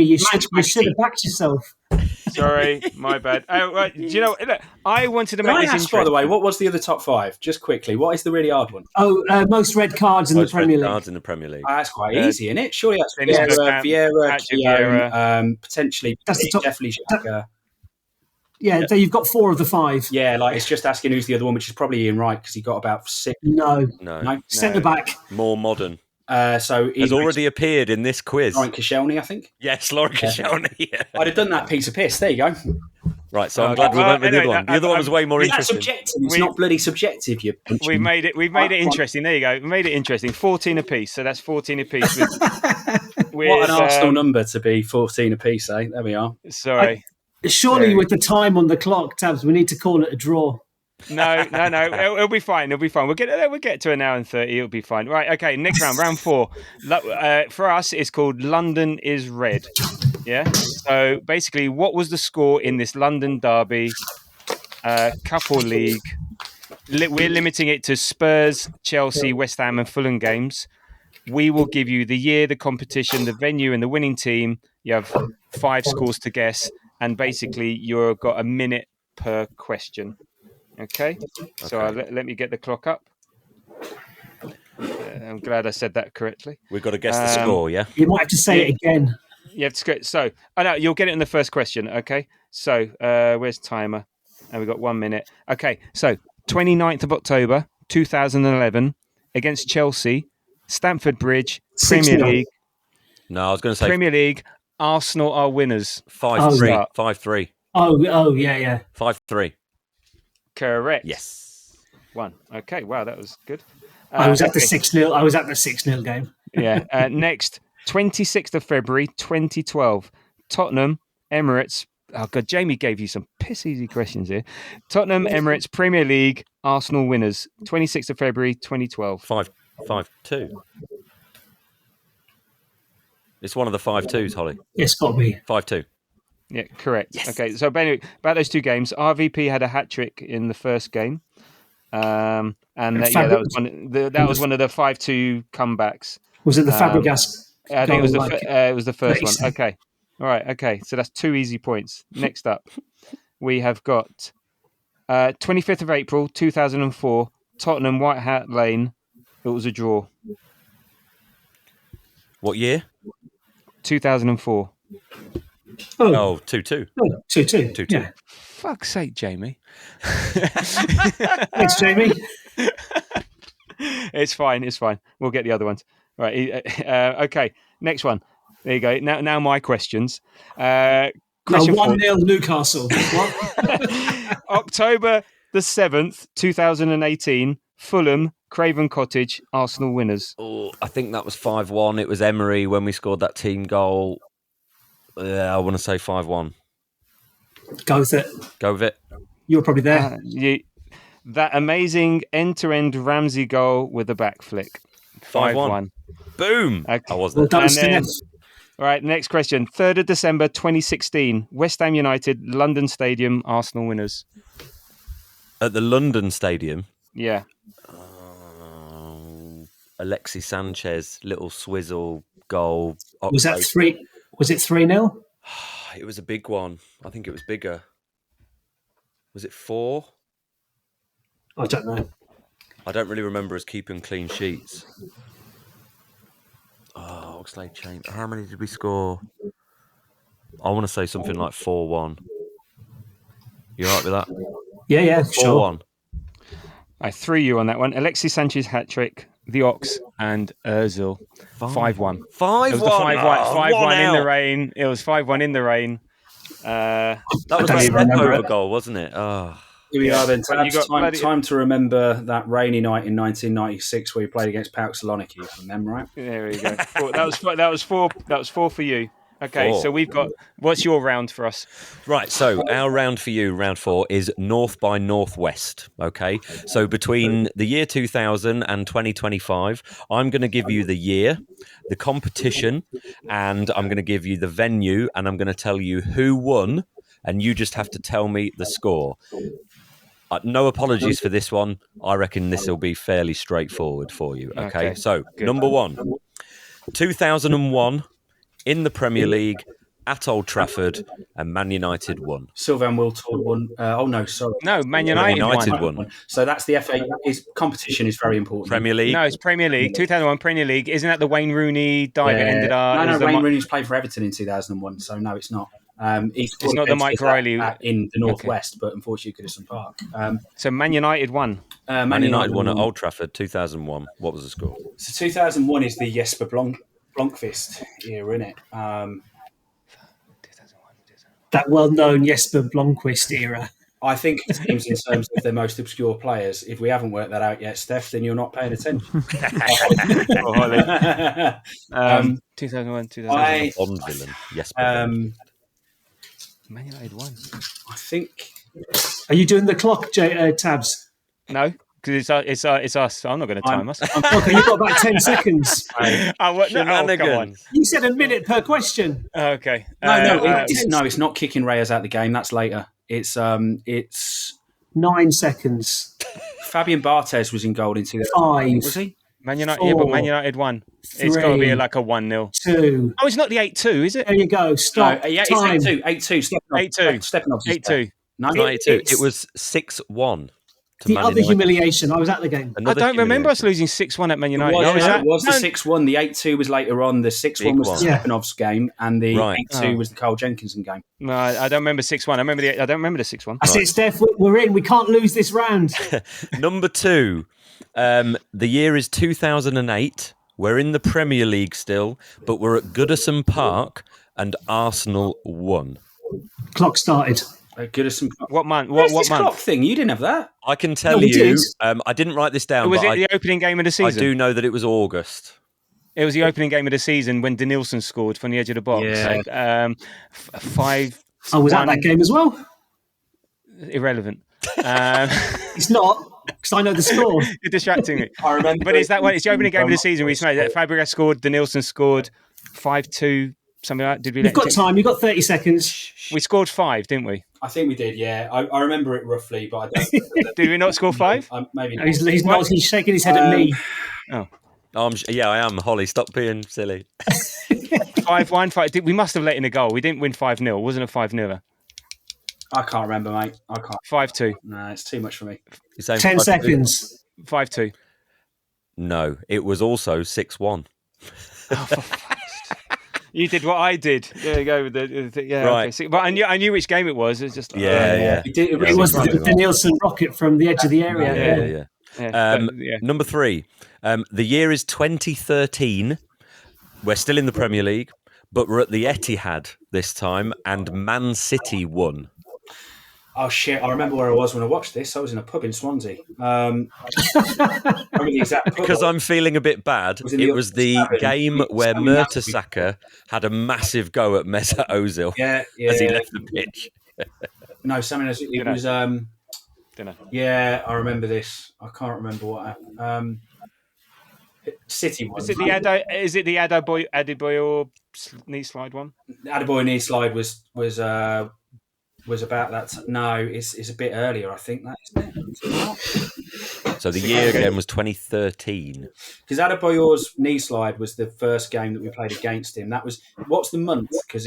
you should have backed yourself. Sorry, my bad. Do you know? Look, I wanted to make this interesting. By the way, what was the other top 5? Just quickly, what is the really hard one? Most red cards in the Premier League. Cards in the Premier League. That's quite easy, isn't it? Surely that's Vieira, potentially, definitely Xhaka. Yeah, so you've got 4 of the 5. Yeah, like it's just asking who's the other one, which is probably Ian Wright because he got about 6. No. No. Centre back. More modern. So has already appeared in this quiz. Lauren Koscielny, I think. Yes, Lauren Koscielny. Yeah. I'd have done that piece of piss. There you go. Right, so I'm glad we went with the other one. The other one was way more interesting. That's subjective. It's not bloody subjective. We've made it interesting. There you go. We made it interesting. 14 apiece. So that's 14 apiece. What an Arsenal number to be 14 apiece, eh? There we are. Sorry. Surely with the time on the clock, Tabs, we need to call it a draw. No. It'll be fine. We'll get to an hour and 30. It'll be fine. Right. Okay. Next round, round 4. For us, it's called London is Red. Yeah. So basically, what was the score in this London derby, Cup or League? We're limiting it to Spurs, Chelsea, West Ham, and Fulham games. We will give you the year, the competition, the venue, and the winning team. You have 5 scores to guess, and basically, you've got a minute per question. Okay, so let me get the clock up. I'm glad I said that correctly. We've got to guess the score, yeah? You might have to say it again. You have to. So, no, you'll get it in the first question, okay? So, where's timer? And we've got 1 minute. Okay, so 29th of October, 2011, against Chelsea, Stamford Bridge, Premier League. No, I was going to say... Premier League, Arsenal are winners. 5-3. 5-3. Oh, yeah. 5-3. Correct. Yes. 1. Okay. Wow, that was good. I was at the 6-0. I was at the 6-0 game. Yeah. Next, 26th of February, 2012, Tottenham, Emirates. Oh God, Jamie gave you some piss easy questions here. Tottenham, Emirates, Premier League, Arsenal winners. 26th of February, 2012. 5-2. It's one of the 5-2s, Holly. It's got to be 5-2. Yeah, correct. Yes. Okay, so anyway, about those 2 games, RVP had a hat trick in the first game, and that was one of the 5-2 comebacks. Was it the Fabregas? I think it was the first one. Okay, all right. Okay, so that's 2 easy points. Next up, we have got 25th of April 2004, Tottenham White Hart Lane. It was a draw. What year? 2004. Oh, 2-2. 2-2. 2-2. Yeah. Fuck's sake, Jamie. Thanks, Jamie. It's fine. We'll get the other ones. Right. Okay. Next one. There you go. Now my questions. Question 1-0 Newcastle. What? October the 7th, 2018. Fulham, Craven Cottage, Arsenal winners. Oh, I think that was 5-1. It was Emery when we scored that team goal. I want to say 5-1. Go with it. You were probably there. That amazing end-to-end Ramsey goal with a back flick. 5-1. Boom. Okay. I was Well there. done, Stef. All right, next question. 3rd of December 2016. West Ham United, London Stadium, Arsenal winners. At the London Stadium? Yeah. Alexis Sanchez, little swizzle goal. Was that 3? Was it 3-0? It was a big one. I think it was bigger. Was it 4? I don't know. I don't really remember us keeping clean sheets. Oh, Oxlade Chamber. How many did we score? I want to say something like 4-1. You all right with that? Yeah, sure. 4-1. I threw you on that one. Alexis Sanchez hat-trick, the Ox, and Ozil. 5-1. 5-1. It was the 5-1 in the rain. It was 5-1 in the rain. That was a step-over goal, wasn't it? Oh. Here we are then. Yeah. Time to remember that rainy night in 1996 where we played against PAOK Saloniki from them, right? There we go. That was 4 for you. Okay, 4. so we've got. What's your round for us? Right, so our round for you, round 4, is North by Northwest. Okay, so between the year 2000 and 2025, I'm going to give you the year, the competition, and I'm going to give you the venue, and I'm going to tell you who won and you just have to tell me the score. No apologies for this one. I reckon this will be fairly straightforward for you. Okay, so good. number 1, 2001 in the Premier League at Old Trafford, and Man United won. Sylvain Wiltord won. No, Man United won. So that's the FA. Competition is very important. Premier League? No, it's Premier League. 2001 Premier League. Isn't that the Wayne Rooney dive that ended our... No, Wayne Rooney's played for Everton in 2001, so no, it's not. It's not the Mike Riley... in the Northwest, but unfortunately Goodison Park. So Man United won. Man United won at Old Trafford, 2001. What was the score? So 2001 is the Jesper Blomqvist era, isn't it? That well-known Jesper Blomqvist era. I think it seems in terms of their most obscure players. If we haven't worked that out yet, Steph, then you're not paying attention. 2001, 2001. Bond villain. Yes. Man United won. I think. Are you doing the clock, Tabs? No, because it's us. I'm not going to time us. Okay, you've got about 10 seconds. Come on. You said a minute per question. Okay. It's not kicking Reyes out the game. That's later. It's 9 seconds. Fabian Barthez was in goal in 2005. 5. Was he? Man United, 4, but Man United won. 3, it's got to be like a 1-0. 2. Oh, it's not the 8-2, is it? There you go. Stop. No, yeah, Time. it's 8-2. 8-2. 8-2. No, 92. It was 6-1. The other humiliation. I was at the game. I don't remember us losing 6-1 at Man United. It was the 6-1. The 8-2 was later on. The 6-1 was the Stepanov's game, and the 8-2 was the Carl Jenkinson game. No, I don't remember 6-1. I don't remember the 6-1. That's it, Steph. We're in. We can't lose this round. Number 2. The year is 2008. We're in the Premier League still, but we're at Goodison Park, and Arsenal won. Clock started. Goodison. What month? What month? Clock thing? You didn't have that. I can tell you. I didn't write this down. Was it the opening game of the season? I do know that it was August. It was the opening game of the season when Denilson scored from the edge of the box. Yeah. 5. I was at that game as well. Irrelevant. It's not, because I know the score. You're distracting me. I remember. But it's that one. It's the opening game of the season. We smoked that. Fabregas scored. Denilson scored. 5-2. Something like that. Did we? You've got time. You've got 30 seconds. We scored 5, didn't we? I think we did. Yeah, I remember it roughly, but I don't. Did we not score 5? Maybe No, not. he's not. He's shaking his head at me. Oh. I am. Holly, stop being silly. 5-1. 5. We must have let in a goal. We didn't win 5-0. It wasn't a 5-0. I can't remember, mate. I can't. 5-2. No, it's too much for me. 10 seconds. 5-2. No, it was also 6-1. You did what I did. There you go. Right. Okay. But I knew which game it was. It was just yeah. It was the Nielsen rocket from the edge of the area. Yeah. Number 3. The year is 2013. We're still in the Premier League, but we're at the Etihad this time, and Man City won. Oh shit! I remember where I was when I watched this. I was in a pub in Swansea. I remember the exact pub. Because I'm feeling a bit bad. It was the game where Mertesacker had a massive go at Mesut Ozil as he left the pitch. No, something else. It was. Yeah, I remember this. I can't remember what happened. City one. Is it the Adebayor knee slide one? Adebayor knee slide was about that. No, it's a bit earlier. I think that isn't it. So the year again was 2013. Because Adebayor's knee slide was the first game that we played against him. That was what's the month? Because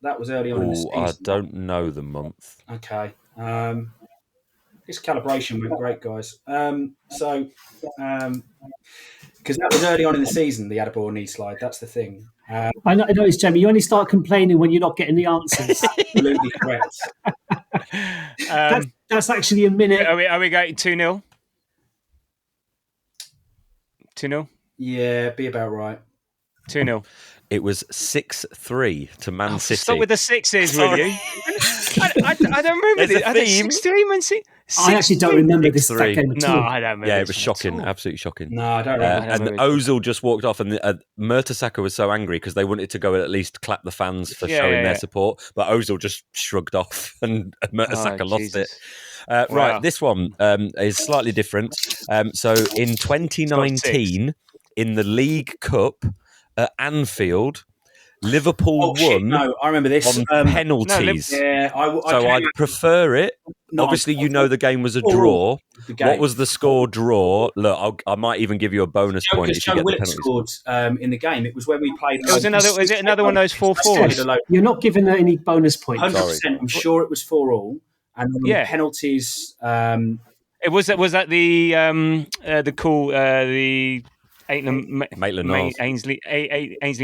that was early on in the season. I don't know the month. Okay. This calibration went great, guys. Because that was early on in the season, the Adebayor knee slide. That's the thing. I noticed, Jamie, you only start complaining when you're not getting the answers. Absolutely correct. That's actually a minute. Are we going 2-0? 2-0? Yeah, be about right. 2-0. It was 6-3 to Man City. Stop with the sixes, will you? I don't remember this. 6-3 Man City. I actually don't remember this that game at all. No, I don't remember. Yeah, it was shocking, absolutely shocking. No, I don't remember. And Ozil just walked off, and Mertesacker was so angry because they wanted to go and at least clap the fans for showing their support, but Ozil just shrugged off, and Mertesacker lost it. Right, this one is slightly different. So in 2019, in the League Cup at Anfield, Liverpool won No, I remember this. on penalties. I'd prefer it. Obviously, the game was a draw. What was the score draw? Look, I might even give you a bonus point if you get the penalties. Scored in the game. It was when we played. Was it another one of those 4-4s? You're not giving any bonus points. 100%. I'm sure it was 4-4. And penalties. Was that the call the Maitland-Niles. Ainsley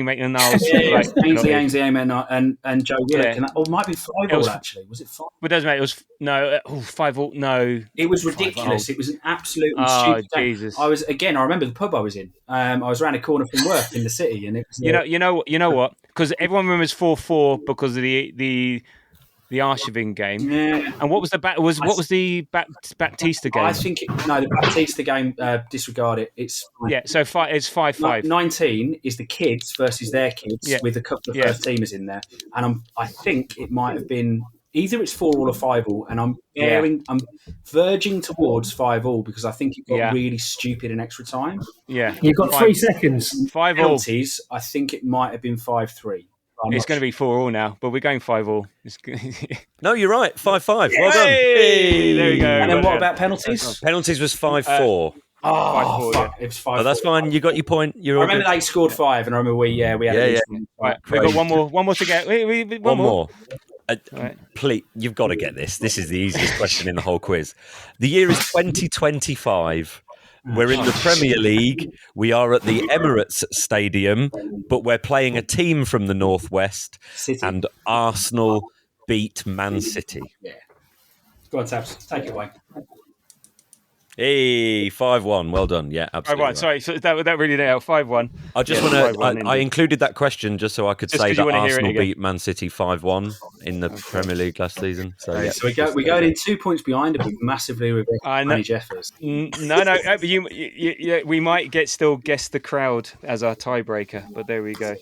Maitland-Niles. Ainsley, and Joe Willock. And it might be 5-all, actually. Was it 5? It doesn't matter. It was 5-all. No. It was ridiculous. It was an absolutely stupid Jesus. I remember the pub I was in. I was around a corner from work in the city. And it was, you know what? Because everyone remembers 4-4 because of the Arshavin game. Yeah. And what was the Baptista game? I think the Baptista game, disregard it. It's so it's 5-5. 19 is the kids versus their kids with a couple of first teamers in there, and I think it might have been either it's 4-all or 5-all, and I'm verging towards 5-all because I think it got really stupid in extra time. Yeah, you've got 3 seconds. 5-all. Penalties, I think it might have been 5-3. It's going to be 4-all now, but we're going 5-all. No, you're right. 5-5. Well done. Hey, there we go. And then what about penalties? Penalties was 5-4. 5-4. Fuck. It was 5-4. Oh, that's fine. You got your point. I remember they scored 5, and I remember we had. Right, we've got one more to get. One more. Please, you've got to get this. This is the easiest question in the whole quiz. The year is 2025. We're in the Premier League. We are at the Emirates Stadium, but we're playing a team from the Northwest. City. And Arsenal beat Man City. Yeah. Go on, Tabs. Take it away. Hey, 5-1. Well done. Yeah, absolutely. Right. Sorry, so that really didn't help. 5-1. I just want to. I included that question just so I could say that Arsenal beat Man City 5-1 in the Premier League last season. So we're going in 2 points behind a bit, massively with manage efforts. No. We might still guess the crowd as our tiebreaker, but there we go.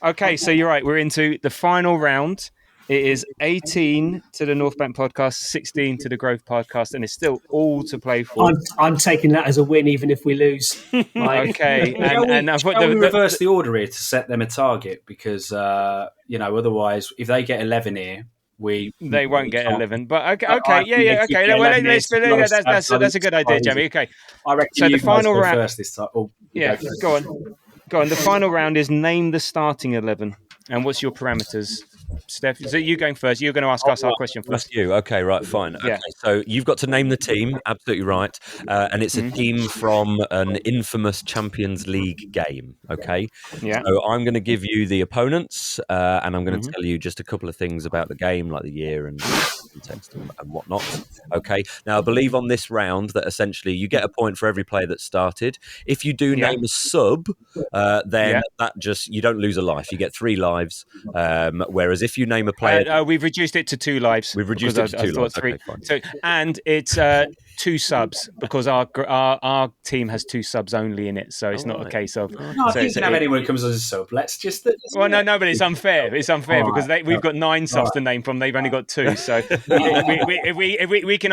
Okay, so you're right. We're into the final round. It is 18 to the North Bank podcast, 16 to the Grove podcast, and it's still all to play for. I'm taking that as a win, even if we lose. Okay, and I've got we reverse the order here to set them a target because otherwise, if they get 11 here, they won't get 11. But okay, yeah. Okay, well, that's a good idea, Jamie. Okay, I reckon so the final round first this time. Go on. The final round is name the starting 11, and what's your parameters? Steph, so you going first. You're going to ask us our question first. That's you. Okay, right, fine. Okay, so you've got to name the team. Absolutely right. And it's a team from an infamous Champions League game. Okay. Yeah. So I'm going to give you the opponents, and I'm going to tell you just a couple of things about the game, like the year and context and whatnot. Okay. Now, I believe on this round that essentially you get a point for every player that started. If you do name a sub, then that just you don't lose a life. You get 3 lives. Whereas if you name a player, we've reduced it to 2 lives. We've reduced it to 2 lives. Okay, fine. So, and it's 2 subs because our team has 2 subs only in it. So it's not a case of. No, I can have anyone who comes as a sub. Let's just. No, but it's unfair. It's unfair because we've got 9 subs to name from. They've only got 2. So we can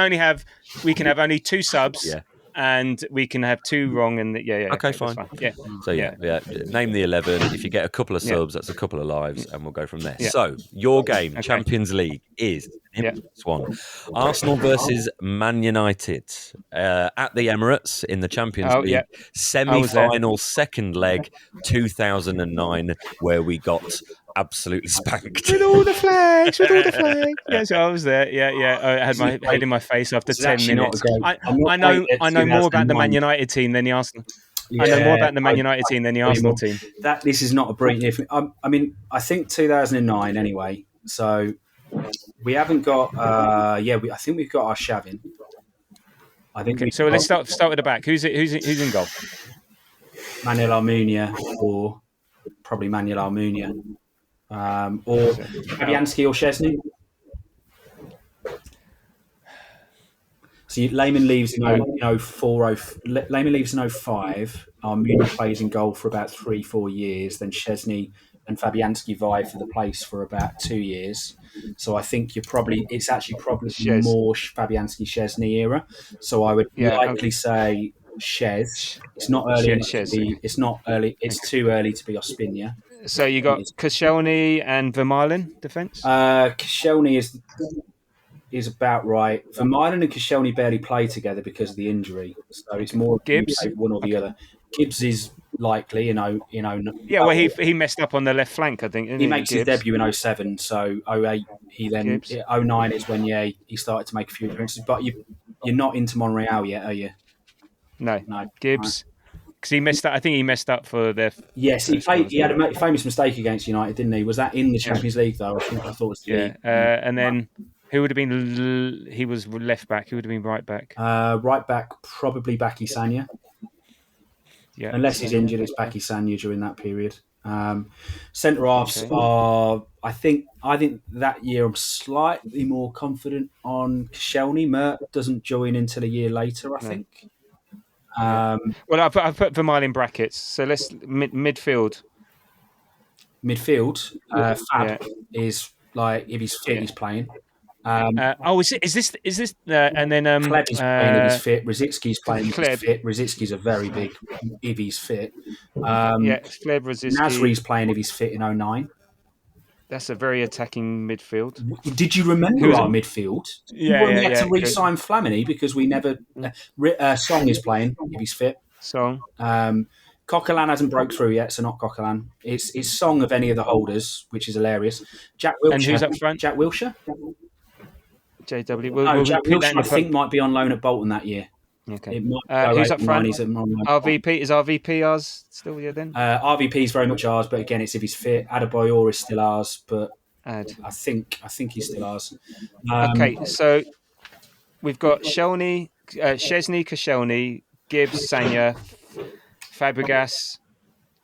have only 2 subs. Yeah. And we can have 2 wrong, and Okay, fine. Yeah. So name the 11. If you get a couple of subs, that's a couple of lives, and we'll go from there. Yeah. So your game, Champions League, is this one: Arsenal versus Man United at the Emirates in the Champions League semi-final, second leg, 2009, where we got absolutely spanked with all the flags. Yeah, so I was there. Yeah. I had my head in my face after 10 minutes. I know more about the Man United team than the Arsenal. I know more about the Man United team than the Arsenal team. This is not a brief. I mean, I think 2009 anyway. So we haven't got. I think we've got our Shavin. I think. Okay, so let's start with the back. Who's in goal? Manuel Almunia, or probably Manuel Almunia. Or Fabianski or Szczesny. So Lehmann leaves in 05. Almunia plays in goal for about 3-4 years. Then Szczesny and Fabianski vie for the place for about 2 years. So I think it's actually more Fabianski Szczesny era. So I would likely say Szczes. It's not early. It's not early. It's too early to be Ospina. So you got Koscielny and Vermaelen defence. Koscielny is about right. Vermaelen and Koscielny barely play together because of the injury, so it's more Gibbs? one or the other. Gibbs is likely, Yeah, well, he messed up on the left flank, I think. Didn't he makes his Gibbs? debut in 07, so 08 he then Gibbs. 09 is when he started to make a few appearances. But you're not into Monreal yet, are you? No. No, Gibbs. Because he messed up. I think he messed up for their. Yes, he had a famous mistake against United, didn't he? Was that in the Champions League though? I thought it was the league. And then who would have been? He was left back. Who would have been right back? Right back, probably Baki Sanya. Yeah, unless he's injured, it's Baki Sanya during that period. Centre halves are. I think that year I'm slightly more confident on Koscielny. Mert doesn't join until a year later, I think. Well, I've put Vermaelen in brackets. So let's midfield. Midfield, Fab is like if he's fit, he's playing. Is this and then Kleb is playing if he's fit. Rosicky's playing if he's fit. Rosicky's a very big if he's fit. Kleb, Rosický. Nasri's playing if he's fit in 09. That's a very attacking midfield. Did you remember our midfield? We had to re-sign Flamini because we never. Song is playing if he's fit. Song. Coquelin hasn't broke through yet, so not Coquelin. It's Song of any of the holders, which is hilarious. Jack Wilshere. And who's up front? Jack Wilshere. JW. Jack Wilshere, I think, might be on loan at Bolton that year. Okay. Who's up front? RVP. Is RVP ours still? Yeah, then. RVP is very much ours, but again, it's if he's fit. Adebayor is still ours, but I think he's still ours. Okay, so we've got Chesney, Koscielny, Gibbs, Sanya, Fabregas,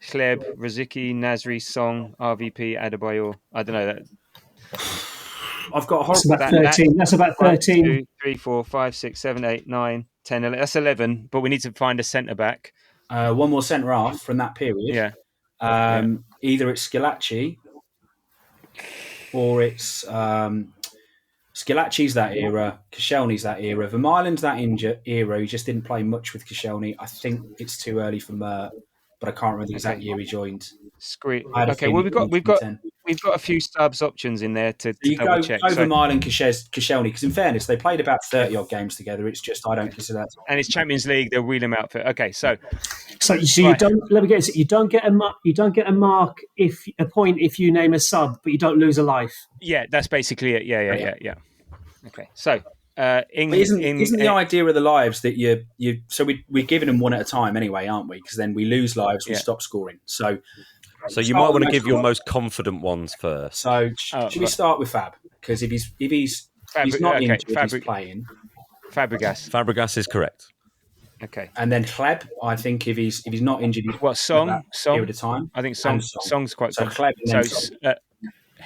Kleb, Rosický, Nasri, Song, RVP, Adebayor. I don't know that. I've got a That's about 13. That's about 13. 1, 2, 3, 4, 5, 6, 7, 8, 9, 10, 11. That's 11, but we need to find a centre back. One more centre half from that period. Yeah. Either it's Schillaci or it's Schillaci's that era, Koscielny's that era, Vermaelen's that era. He just didn't play much with Koscielny. I think it's too early for Mert, but I can't remember the exact year he joined. Okay, well we've got a few subs options in there to double check. Go Vermaelen, Koscielny, because in fairness, they played about 30 odd games together. It's just I don't consider that. And it's Champions League. They'll wheel them out for. Okay, so you don't. Let me get it. You don't get a mark a point if you name a sub, but you don't lose a life. Yeah, that's basically it. Yeah. Okay, so. Isn't the idea of the lives that you so we're giving them one at a time anyway, aren't we? Because then we lose lives, we stop scoring. So you might want to give your most confident ones first. So should we start with Fab? Because if he's not injured, he's playing. Fabregas is correct. Okay, and then Kleb, I think if he's not injured, he's Song period of time. I think Song's quite so good. Kleb and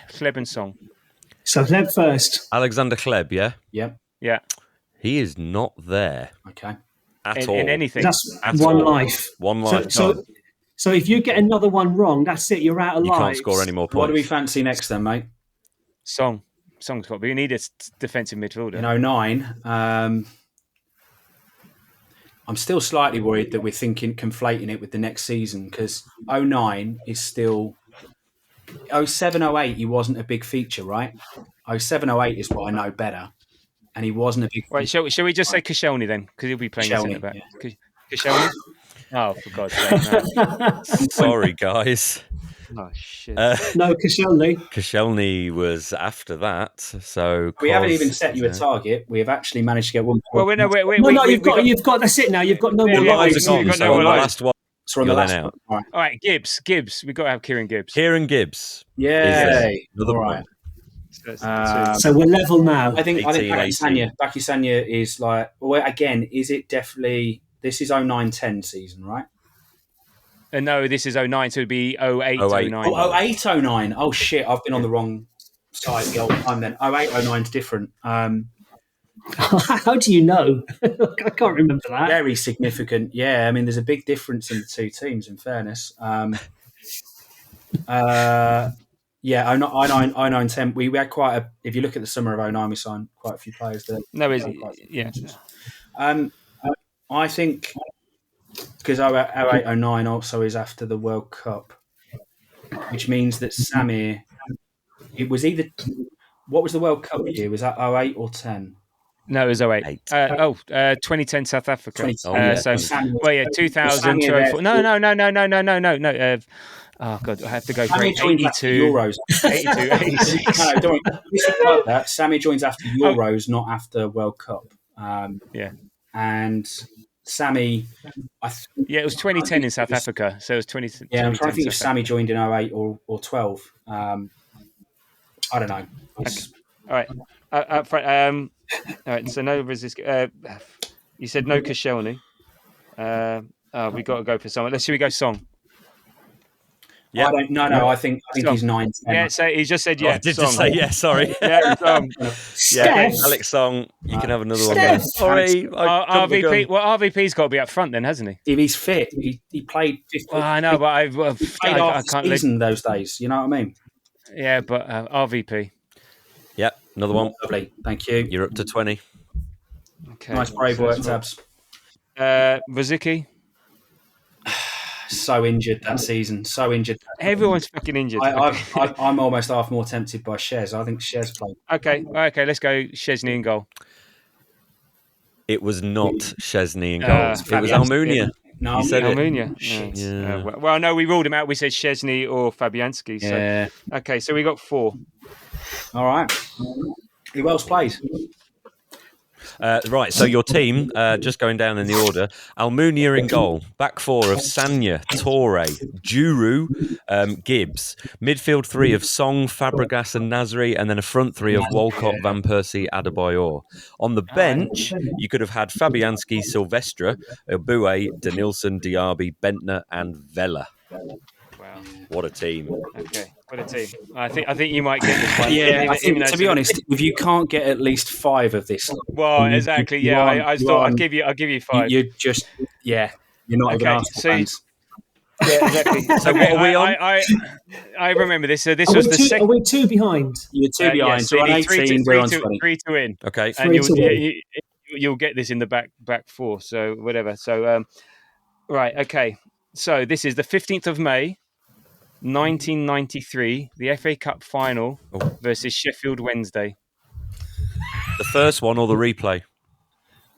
Kleb and Song. So Kleb first. Alexander Kleb, yeah. Yep. Yeah. He is not there. Okay. At all. In anything. That's at one all. life. One life. So if you get another one wrong, that's it. You're out of lives. You can't score any more points. What do we fancy next then, mate? Song's got to be. We need a defensive midfielder. In 09, I'm still slightly worried that we're conflating it with the next season because 09 is still... 07, 08, he wasn't a big feature, right? 07, 08 is what I know better. And he wasn't a big feature. Right, shall we just say Koscielny then? Because he'll be playing centre back. Yeah. Koscielny? Oh, for God's sake. No. Sorry, guys. Oh, shit. No, Koscielny. Koscielny was after that. So we haven't even set you a target. We have actually managed to get 1 point. Well, you've got that's it now. You've got no more lives. You've got no more lives. Last one. So on the last out. One. All right, Gibbs. We've got to have Kieran Gibbs. Yeah. Another right. So we're level now. I think Baki Sanya is like, well, again, is it definitely, this is 09-10 season, right? No, this is 09, so it'd be 08-09. Oh, 08-09. Oh, shit, I've been on the wrong side the old time then. 08-09 is different. How do you know? I can't remember that. Very significant. Yeah, I mean, there's a big difference in the two teams, in fairness. Yeah, 09-10. We had quite a... If you look at the summer of 09, we signed quite a few players there. I think... Because 08-09 also is after the World Cup. which means that Samir, it was either, what was the World Cup year? Was that 08 or 10? No, it was 08. 8. 2010 South Africa. 2010. Well, yeah, 2000, 2004. No. No. Oh, God, I have to go for Samir joins after 82. Euros. 82, 86. No, don't worry. Like that. Samir joins after Euros, not after World Cup. Yeah. And Sammy, it was 2010 in South Africa. So it was 20. Yeah, I'm trying to think if Sammy joined in 08 or 12. I don't know. Okay. All right. All right. So no Rosický. You said no Koscielny. We got to go for someone. Should we go Song? Yeah. I think he's 9. Yeah, so he just said yeah. I did just say yeah, sorry. Yeah, Song. Yeah, Alex Song, you can have another one. Sorry. RVP. Well, RVP's got to be up front then, hasn't he? If he's fit, he played 50. Well, I know, but I can't season those days. You know what I mean? Yeah, but RVP. Yep, another one. Lovely. Thank you. You're up to 20. Okay. Nice brave work, Tabs. Rosický. So injured that season. So injured. Everyone's fucking injured. I'm almost half more tempted by Shez. I think Shez played. Okay. Let's go Szczesny in goal. It was not Szczesny in goal. It was Almunia. No, you said Almunia. Yeah. Well, no, we ruled him out. We said Szczesny or Fabianski. So. Yeah. Okay, so we got 4. All right. Who else plays? Right, so your team, just going down in the order, Almunia in goal, back 4 of Sanya, Torre, Juru, Gibbs, midfield 3 of Song, Fabregas and Nasri, and then a front 3 of Walcott, Van Persie, Adebayor. On the bench, you could have had Fabianski, Silvestre, Abue, Denilson, Diaby, Bentner and Vela. Wow. What a team. Okay, what a team. I think you might get this one. Yeah, I think, to be honest, if you can't get at least 5 of this... Well, exactly, yeah. I thought I'll give you 5. You're just... Yeah, you're not even Arsenal fans. Yeah, exactly. So what are we on? I remember this. So this was the second... Are we 2 behind? You're 2 behind. So on 18, we're on 20. 3 to win. Okay. And you'll get this in the back 4, so whatever. So, right, okay. So this is the 15th of May, 1993, the FA Cup final versus Sheffield Wednesday. The first one or the replay?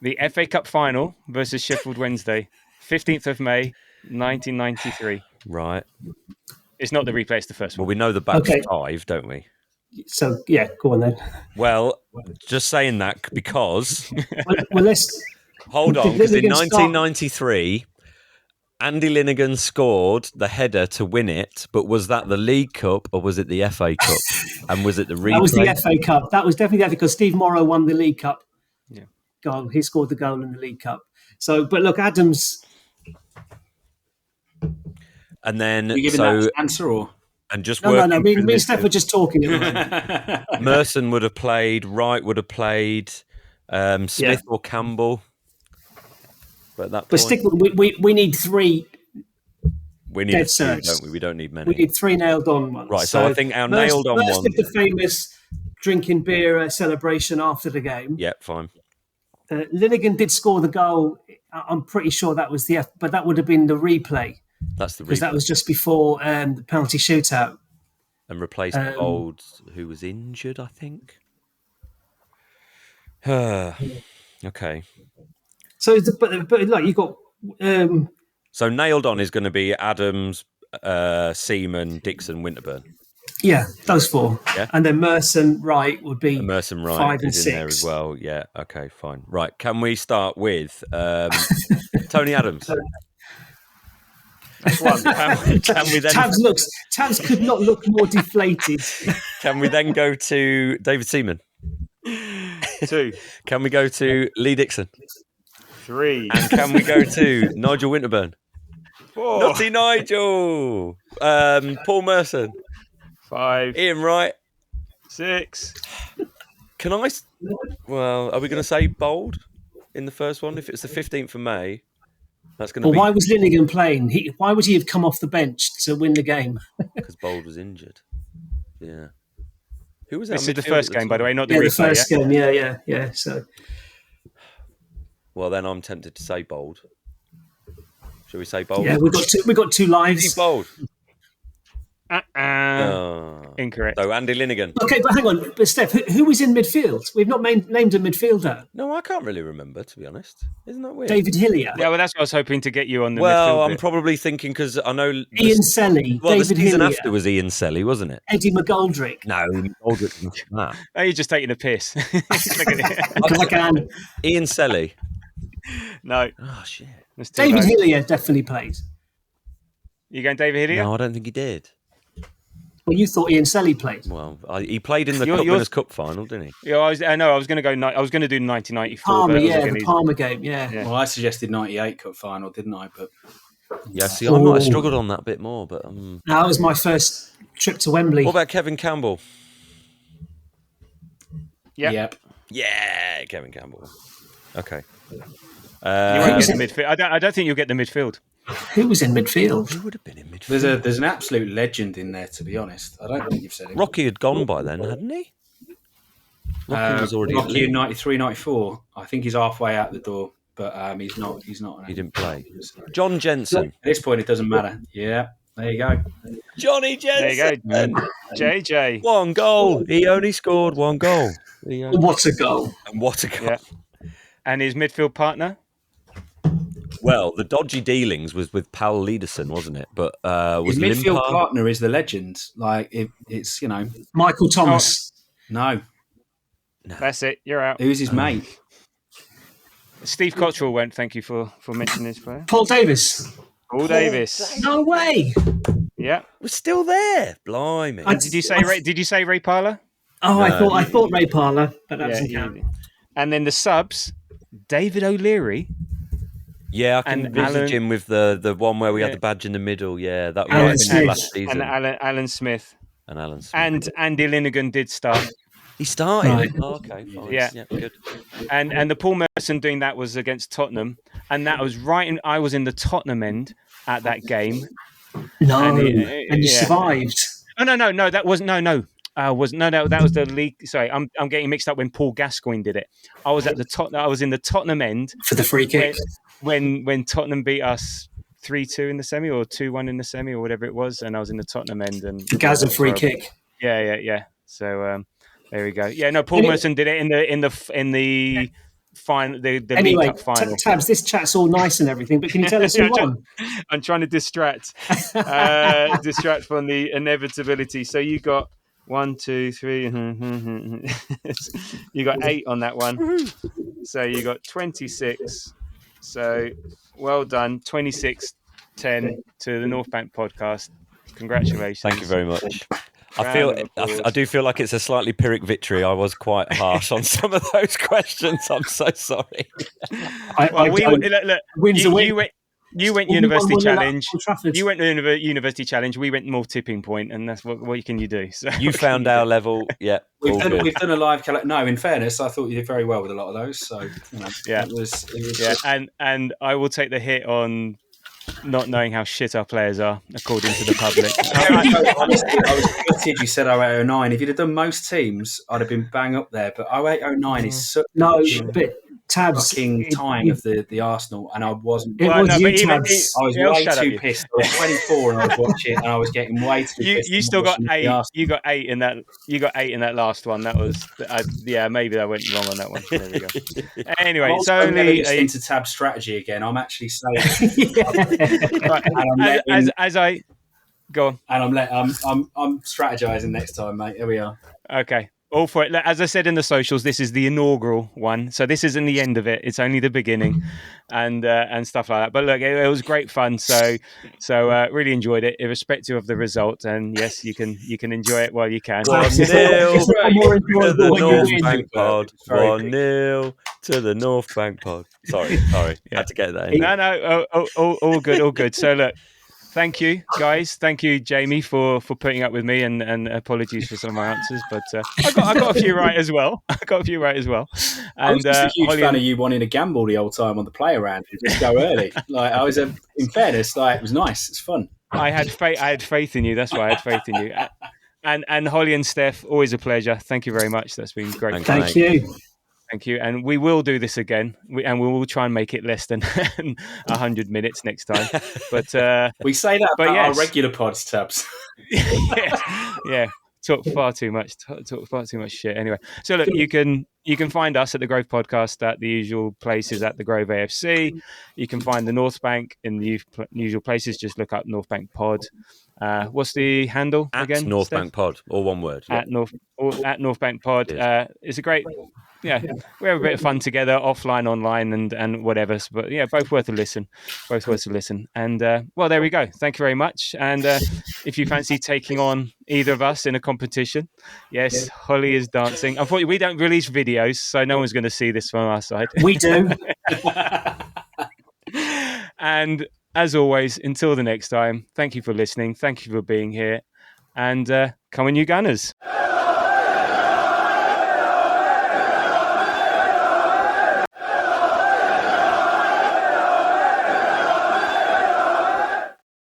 The FA Cup final versus Sheffield Wednesday, 15th of May, 1993. Right. It's not the replay, it's the first one. Well, we know the back's 5, don't we? So, yeah, go on then. Well, just saying that because... well, let's... Hold on, because in 1993... Andy Linegan scored the header to win it, but was that the League Cup or was it the FA Cup? And was it the replay? That was the FA Cup. That was definitely the FA, because Steve Morrow won the League Cup. Yeah. Goal. He scored the goal in the League Cup. So, but look, Adams... And then... Are you giving that answer or...? And just No. Me and Steph were just talking. Merson would have played, Wright would have played, Smith or Campbell. But that point, we need 3. we need dead a few, certs. don't we? We don't need many. We need 3 nailed on ones. Right, so I think our nailed on one. Did the famous drinking beer celebration after the game. Yeah, fine. Linegan did score the goal. I'm pretty sure that was but that would have been the replay. That's the replay. Because that was just before the penalty shootout. And replaced Old, who was injured, I think. Okay. So, but like you've got. So nailed on is going to be Adams, Seaman, Dixon, Winterburn. Yeah, those 4. Yeah. And then Merson, Wright would be Merson, Wright 5 and is 6 in there as well. Yeah, okay, fine. Right, can we start with Tony Adams? That's one. Can we then... Tabs could not look more deflated. Can we then go to David Seaman? 2. Can we go to Lee Dixon? 3. And can we go to Nigel Winterburn? 4. Naughty Nigel. Paul Merson. 5. Ian Wright. 6. Can I... Well, are we going to say bold in the first one? If it's the 15th of May, that's going to be... Why was Linegan playing? Why would he have come off the bench to win the game? Because Bold was injured. Yeah. Who was that? This is the first game, by the way, not the the replay. first game. Yeah. So... Well, then I'm tempted to say Bold. Shall we say Bold? Yeah, we got 2 lives. Bold. Incorrect. So Andy Linnigan. Okay, but hang on. But Steph, who was in midfield? We've not named a midfielder. No, I can't really remember, to be honest. Isn't that weird? David Hillier. Yeah, well, that's what I was hoping to get you on the Well, midfield I'm bit. probably thinking because I know Ian Selly. Well, David the season Hillier. after was Ian Selly, wasn't it? Eddie McGoldrick. No, Aldrich was that. Oh, you're just taking a piss. Look at it. Because I can. Ian Selly. No. Oh shit. That's too David low. Hillier definitely played. You going David Hillier? No, I don't think he did. Well, you thought Ian Selly played. Well, he played in the You're- Cup you're- Winners' Cup final, didn't he? Yeah, I was going to go. I was going to do 1994. Palmer, but yeah, I the was Palmer game, yeah. Yeah. Well, I suggested 98 cup final, didn't I? But Yeah, see, I might have struggled on that bit more, but That was my first trip to Wembley. what about Kevin Campbell? Yep. yep. Yeah, Kevin Campbell. Okay. You won't was get the midfield. I don't think you'll get the midfield. Who was in midfield? Who would have been in midfield? There's an absolute legend in there, to be honest. I don't think you've said it. Rocky had gone by then, hadn't he? Rocky was already. Rocky in 93, 94. I think he's halfway out the door, but he's not. He's not. He didn't play. John Jensen. At this point, it doesn't matter. Yeah, there you go. Johnny Jensen. There you go. JJ. One goal. He only scored one goal. What a goal. And what a goal. Yeah. And his midfield partner? Well, the dodgy dealings was with Paul Lederson, wasn't it? But was His midfield Limpar... partner is the legend. Like it's Michael Thomas. no. That's it. You're out. Who's his mate? Steve Cottrell went. Thank you for mentioning this player. Paul Davis. Paul Davis. No way. Yeah. was still there. Blimey. And did you say Ray Parler? Oh, No. I thought Ray Parler, but that doesn't Yeah, count. And then the subs, David O'Leary. Yeah, I can And envisage Alan- him with the one where we had Yeah. the badge in the middle. Yeah, that Alan was Smith. last season. And Alan Smith. And Alan Smith. And Andy Linnigan did start. He started. Right. Oh, okay, fine. Yeah. Good. And the Paul Merson doing that was against Tottenham. And that was I was in the Tottenham end at that game. No, And and you yeah. survived. Oh, no, that was no. That was the league. Sorry, I'm getting mixed up when Paul Gascoigne did it. I was at I was in the Tottenham end For the free kick. when Tottenham beat us 3-2 in the semi or 2-1 in the semi or whatever it was, and I was in the Tottenham end and The Gaza free kick. Yeah. So there we go. Yeah, no, Paul Merson did it in the final, the Anyway, League Cup final. Tabs, this chat's all nice and everything, but can you tell us who won? I'm trying to distract from the inevitability. So you got 1, 2, 3. You got 8 on that one. So you got 26. So well done. 26-10 to the North Bank podcast. Congratulations. Thank you very much. Round of applause. I do feel like it's a slightly Pyrrhic victory. I was quite harsh on some of those questions. I'm so sorry. Look, Wins a win. you went We University won at Challenge. Old Trafford. You went University Challenge. We went more tipping point, and that's what can you do? So You found our level. Yeah. all good. We've done a live No, in fairness, I thought you did very well with a lot of those. So Yeah. it was and I will take the hit on not knowing how shit our players are, according to the public. Honestly, I was gutted you said 0809. If you'd have done most teams, I'd have been bang up there. But 0809 is such No, a but Tabs. fucking time of the Arsenal, and I wasn't. It Well, was no, you, but even- Tabs. I was Yeah, way shut up, too you. pissed. I was 24 and I was watching, and I was getting way too pissed. You and still got watching the 8. Arsenal. You got 8 in that. You got 8 in that last one. That was maybe I went wrong on that one. There we go. Anyway, I'm it's also never only listening to Tab strategy again. I'm actually saying, right, and I'm letting, as I go on. and I'm strategizing next time, mate. Here we are. Okay. All for it. Look, as I said in the socials, this is the inaugural one, so this isn't the end of it. It's only the beginning, and stuff like that. But look, it was great fun. So really enjoyed it, irrespective of the result. And yes, you can enjoy it while you can. 1-0 It's far more to enjoyable the when you North win. Bank pod. Very 1-0 to the North Bank pod. Sorry. Had to get that in. No, all good. So look, thank you guys. Thank you, Jamie, for putting up with me, and apologies for some of my answers, but I got a few right as well. I And was just a huge Holly fan and- of you wanting to gamble the whole time on the play around and just go early. Like I was, in fairness, like it was nice. It's fun. I had faith in you. That's why I had faith in you. And Holly and Stef, always a pleasure. Thank you very much. That's been great. Thank Thank you. Thank you. And we will do this again. And we will try and make it less than 100 minutes next time. But we say that but about yes. our regular pods, Tubbs. Yeah. Talk far too much shit. Anyway, so look, you can find us at the Grove Podcast at the usual places at the Grove AFC. You can find the North Bank in the usual places. Just look up North Bank Pod. What's the handle again? North Steph? Bank Pod, all one word. At North Bank Pod. It's a great. Yeah, we have a bit of fun together, offline, online, and whatever. But yeah, both worth a listen. And well, there we go. Thank you very much. And if you fancy taking on either of us in a competition, yes, Holly is dancing. Unfortunately, we don't release videos, so no one's going to see this from our side. We do. And as always, until the next time, thank you for listening. Thank you for being here. And come on, you Gunners.